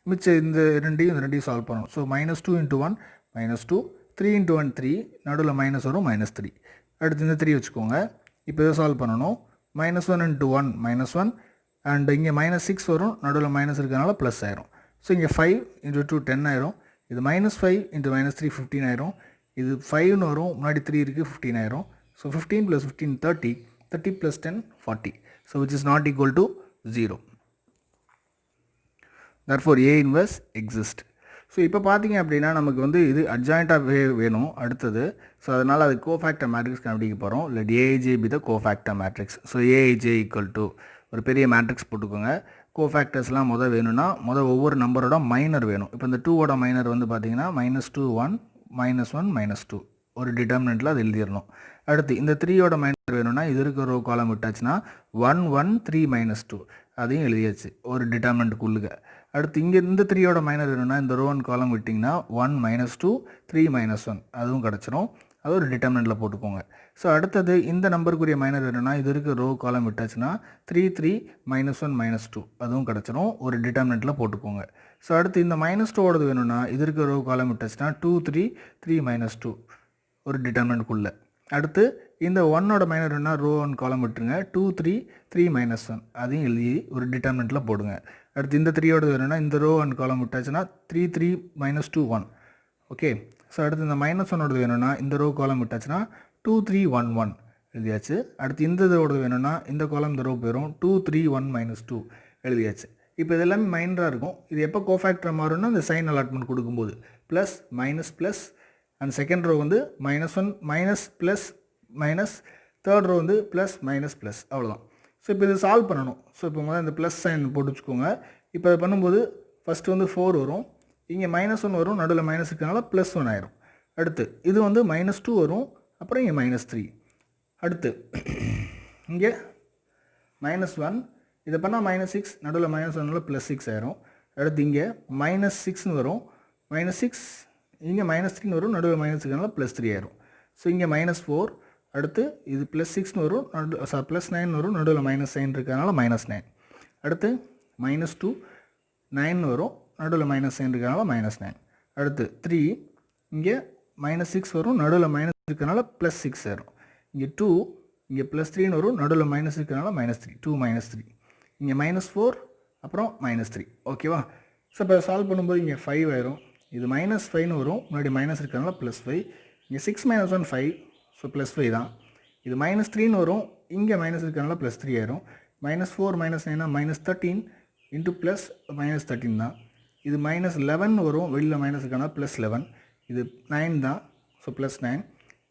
மிச்சம் இந்த ரெண்டையும் சால்வ் பண்ணணும். ஸோ -2 × 1 -2, 3 × 1 3, நடுவில் மைனஸ் வரும் -3. அடுத்து இந்த 3 வச்சுக்கோங்க. இப்போ இதை சால்வ் பண்ணணும். -1 × 1 -1, அண்ட் இங்கே -6 வரும், நடுவில் மைனஸ் இருக்கிறனால ப்ளஸ் ஆயிரும். ஸோ இங்கே 5 × 2 10 ஆயிரும். இது -5 × -3 15 ஆயிரும். இது 5ன்னு வரும், முன்னாடி 3 இருக்குது, 15 ஆயிரும். So 15 + 15 30, 30 + 10 40. So which is not equal to 0. therefore A inverse exist. So இப்போ பார்த்தீங்க அப்படின்னா நமக்கு வந்து இது அட்ஜாயிண்ட்டாக வேணும் அடுத்தது. ஸோ அதனால் அது கோஃபேக்டர் மேட்ரிக்ஸ் கண்டுபிடிக்க போகிறோம். Let AIJ be the cofactor matrix. So AIJ equal to ஒரு பெரிய மேட்ரிக்ஸ் போட்டுக்கோங்க. கோஃபேக்டர்ஸ்லாம் வேணும்னா ஒவ்வொரு நம்பரோட மைனர் வேணும். இப்போ இந்த 2ஓட மைனர் வந்து பார்த்தீங்கன்னா -2 1 -1 -2 ஒரு டிட்டர்மினண்ட்டில் அது எழுதிடணும். அடுத்து இந்த 3ஓட மைனர் வேணும்னா இது இருக்க ரோ காலம் விட்டாச்சுன்னா 1 1 3 -2 அதையும் எழுதியாச்சு ஒரு டிட்டர்மினண்ட்டுக்குள்ளுக. அடுத்து இங்கே இந்த 3ஓட மைனர் வேணும்னா இந்த ரோ 1 காலம் விட்டிங்கன்னா 1 -2 3 -1 அதுவும் கிடச்சிரும், அது ஒரு டிட்டர்மினண்ட்டில் போட்டுக்கோங்க. ஸோ அடுத்தது இந்த நம்பருக்குரிய மைனர் வேணும்னா இது இருக்க ரோ காலம் விட்டாச்சுன்னா 3 3 -1 -2 அதுவும் கிடச்சிரும், ஒரு டிட்டர்மினண்ட்டில் போட்டுக்கோங்க. ஸோ அடுத்து இந்த -2ஓடது வேணும்னா இது இருக்க ரோ காலம் விட்டாச்சுன்னா 2 3 3 -2 ஒரு டிட்டர்மினண்ட்டுக்குள்ளே. அடுத்து இந்த 1ஓட மைனர் வேணும்னா ரோ 1 காலம் விட்டுருங்க, 2 3 3 -1 அதையும் எழுதி ஒரு டிட்டர்மினண்ட்டில் போடுங்க. அடுத்து இந்த 3ஓட வேணும்னா இந்த ரோ 1 காலம் விட்டாச்சுன்னா 3 3 -2 1. ஓகே. ஸோ அடுத்து இந்த -1ஓட வேணும்னா இந்த ரோ காலம் விட்டாச்சுன்னா 2 3 1 1 எழுதியாச்சு. அடுத்து இந்த இதோடது வேணும்னா இந்த காலம் இந்த ரோ போயிடும், 2 3 1 -2 எழுதியாச்சு. இப்போ இது எல்லாமே மைனராக இருக்கும். இது எப்போ கோஃபேக்டர் மாறும்னா இந்த சைன் அலாட்மெண்ட் கொடுக்கும்போது plus minus plus, and second row வந்து -1 minus plus minus, third row வந்து ப்ளஸ் மைனஸ் ப்ளஸ், அவ்வளோதான். ஸோ இப்போ இது சால்வ் பண்ணணும். ஸோ இப்போ முதல்ல இந்த ப்ளஸ் சைன் போட்டு வச்சுக்கோங்க. இப்போ அது பண்ணும்போது ஃபஸ்ட்டு வந்து 4 வரும், இங்கே -1 வரும், நடுவில் மைனஸ் இருக்கிறனால +1 ஆயிரும். அடுத்து இது வந்து -2 வரும், அப்புறம் இங்கே -3. அடுத்து இங்கே -1, இதை பண்ணால் -6, நடுவில் -1 +6 ஆயிரும். அடுத்து இங்கே -6ன்னு வரும், -6, இங்கே -3ன்னு வரும், நடுவில் மைனஸ் இருக்கிறனால +3 ஆயிரும். ஸோ இங்கே -4, அடுத்து இது +6ன்னு வரும், +9 வரும், நடுவில் -9 இருக்கிறனால -9. அடுத்து -2 9 வரும், நடுவில் -9 இருக்கிறனால -9. அடுத்து 3, இங்கே -6 வரும், நடுவில் மைனஸ் இருக்கிறனால +6 ஆயிரும். இங்கே 2, இங்கே +3ன்னு வரும், நடுவில் மைனஸ் இருக்கிறனால -3, 2 -3. இங்கே -4, அப்புறம் -3. ஓகேவா. ஸோ இப்போ சால்வ் பண்ணும்போது இங்கே 5 ஆயிரும், இது -5ன்னு வரும், முன்னாடி மைனஸ் இருக்கிறனால +5. இங்கே 6 - 1 5, ஸோ +5 தான். இது -3ன்னு வரும், இங்கே மைனஸ் இருக்கிறனால +3 ஆயிரும். -4 -9 -13 இன்ட்டு ப்ளஸ் -13 தான். இது -11 வரும், வெளியில் மைனஸ் இருக்கிறனால +11. இது 9 தான், ஸோ +9.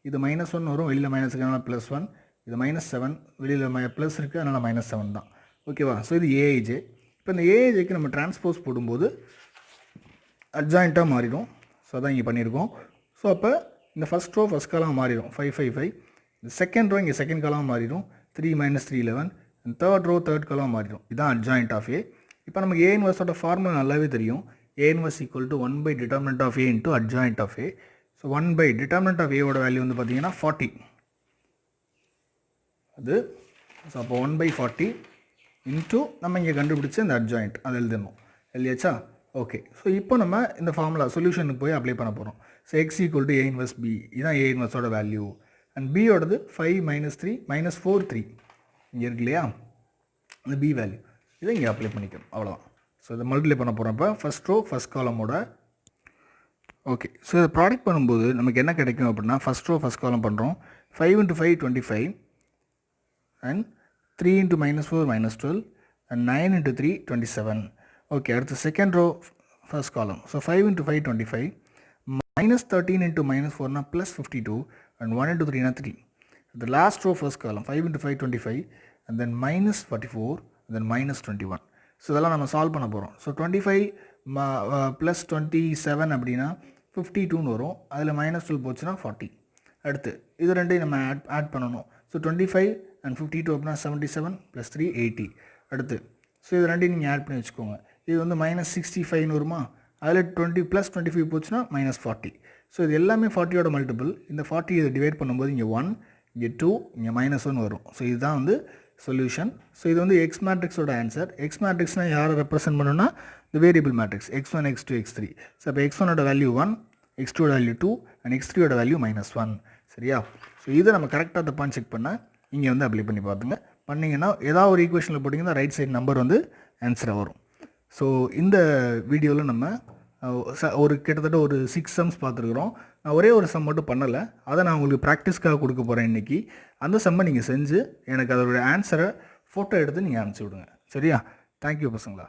இது -1 வரும், வெளியில் மைனஸ் இருக்கிறனால +1. இது -7, வெளியில் ப்ளஸ் இருக்குது, அதனால் -7 தான். ஓகேவா. ஸோ இது AIJ. இப்போ இந்த AIJக்கு நம்ம டிரான்ஸ்போஸ் போடும்போது அட்ஜாயிண்ட்டாக மாறிடும். ஸோ அதான் இங்கே பண்ணியிருக்கோம். ஸோ அப்போ இந்த ஃபஸ்ட் ரோ ஃபஸ்ட் காலம் மாறிடும் 5 5 5. இந்த செகண்ட் ரோ இங்கே செகண்ட் காலம் மாறிடும் 3 - 3 11. அண்ட் தேர்ட் ரோ தேர்ட் காலம் மாறிடும். இதுதான் அட்ஜாயிண்ட் ஆஃப் A. இப்போ நமக்கு A இன்வர்ஸோட ஃபார்முலா நல்லாவே தெரியும். A inverse equal to 1/determinant of A into adjoint of A. So 1/determinant of A ஓட வேல்யூ வந்து பார்த்தீங்கன்னா 40. அது ஸோ அப்போ 1/40 இன்ட்டு நம்ம இங்கே கண்டுபிடிச்சி அந்த அட்ஜாயிண்ட் அதை எழுதணும். இல்லையாச்சா. ஓகே. ஸோ இப்போ நம்ம இந்த ஃபார்முலா சொல்யூஷனுக்கு போய் அப்ளை பண்ண போகிறோம். So x equal to A inverse B, இதுதான் A இன்வர்ஸோட வேல்யூ. அண்ட் பியோடது 5 - 3 -4 3 இங்கே இருக்கு இல்லையா, இந்த B வேல்யூ. இதை இங்கே அப்ளை பண்ணிக்கணும், அவ்வளோதான். ஸோ இதை மல்டிப்ளை பண்ண போகிறப்ப ஃபஸ்ட் ரோ ஃபஸ்ட் காலமோட. ஓகே, ஸோ இதை ப்ராடக்ட் பண்ணும்போது நமக்கு என்ன கிடைக்கும் அப்படின்னா, ஃபஸ்ட் ரோ ஃபஸ்ட் காலம் பண்ணுறோம். 5 × 5 25 அண்ட் 3 × -4 -12 அண்ட் 9 × 3 27. ஓகே, அடுத்து second row first column. So 5 × 5 25 -13 × -4 +52 and 1 × 3 3. The last row first column 5 × 5 25 and then -44 and then -21. So இதெல்லாம் நம்ம சால்வ் பண்ண போகிறோம். ஸோ 25 + 27 அப்படின்னா 52ன்னு வரும். அதில் -12 போச்சுன்னா 40. அடுத்து இது ரெண்டையும் நம்ம ஆட் பண்ணணும். ஸோ 25 and 52 அப்படின்னா 77 + 3 80. அடுத்து ஸோ இது ரெண்டையும் நீங்கள் ஆட் பண்ணி வச்சுக்கோங்க. இது வந்து -65ன்னு வருமா, அதில் 20 + 25 போச்சுன்னா -40. ஸோ இது எல்லாமே 40யோட மல்டிபிள். இந்த 40 இதை டிவைட் பண்ணும்போது இங்கே 1, இங்கே 2, இங்கே -1 வரும். ஸோ இதுதான் வந்து சொல்யூஷன். ஸோ இது வந்து எக்ஸ் மேட்ரிக்ஸோட ஆன்சர். எக்ஸ் மேட்ரிக்ஸ்னால் யாரை ரெப்ரசென்ட் பண்ணணும்னா இந்த variable matrix x1 x2 x3. So இப்போ x1ஓட வேல்யூ 1, x2ஓட வேல்யூ 2 அண்ட் x3ஓட வேல்யூ -1. சரியா? ஸோ இதை நம்ம கரெக்டாக தப்பான்னு செக் பண்ணால் இங்கே வந்து அப்ளை பண்ணி பார்த்துங்க. பண்ணிங்கன்னா ஏதாவது ஒரு ஈக்குவேஷனில் போட்டிங்கன்னா ரைட் சைடு நம்பர் வந்து ஆன்சராக வரும். ஸோ இந்த வீடியோவில் நம்ம ஒரு கிட்டத்தட்ட ஒரு 6 சம்ஸ் பார்த்துருக்குறோம். நான் ஒரே ஒரு சம் மட்டும் பண்ணலை, அதை நான் உங்களுக்கு ப்ராக்டிஸ்க்காக கொடுக்க போகிறேன் இன்றைக்கி. அந்த சம்மை நீங்கள் செஞ்சு எனக்கு அதோடய ஆன்சரை ஃபோட்டோ எடுத்து நீங்கள் அனுப்பிச்சி விடுங்க. சரியா? தேங்க்யூ பசங்களா.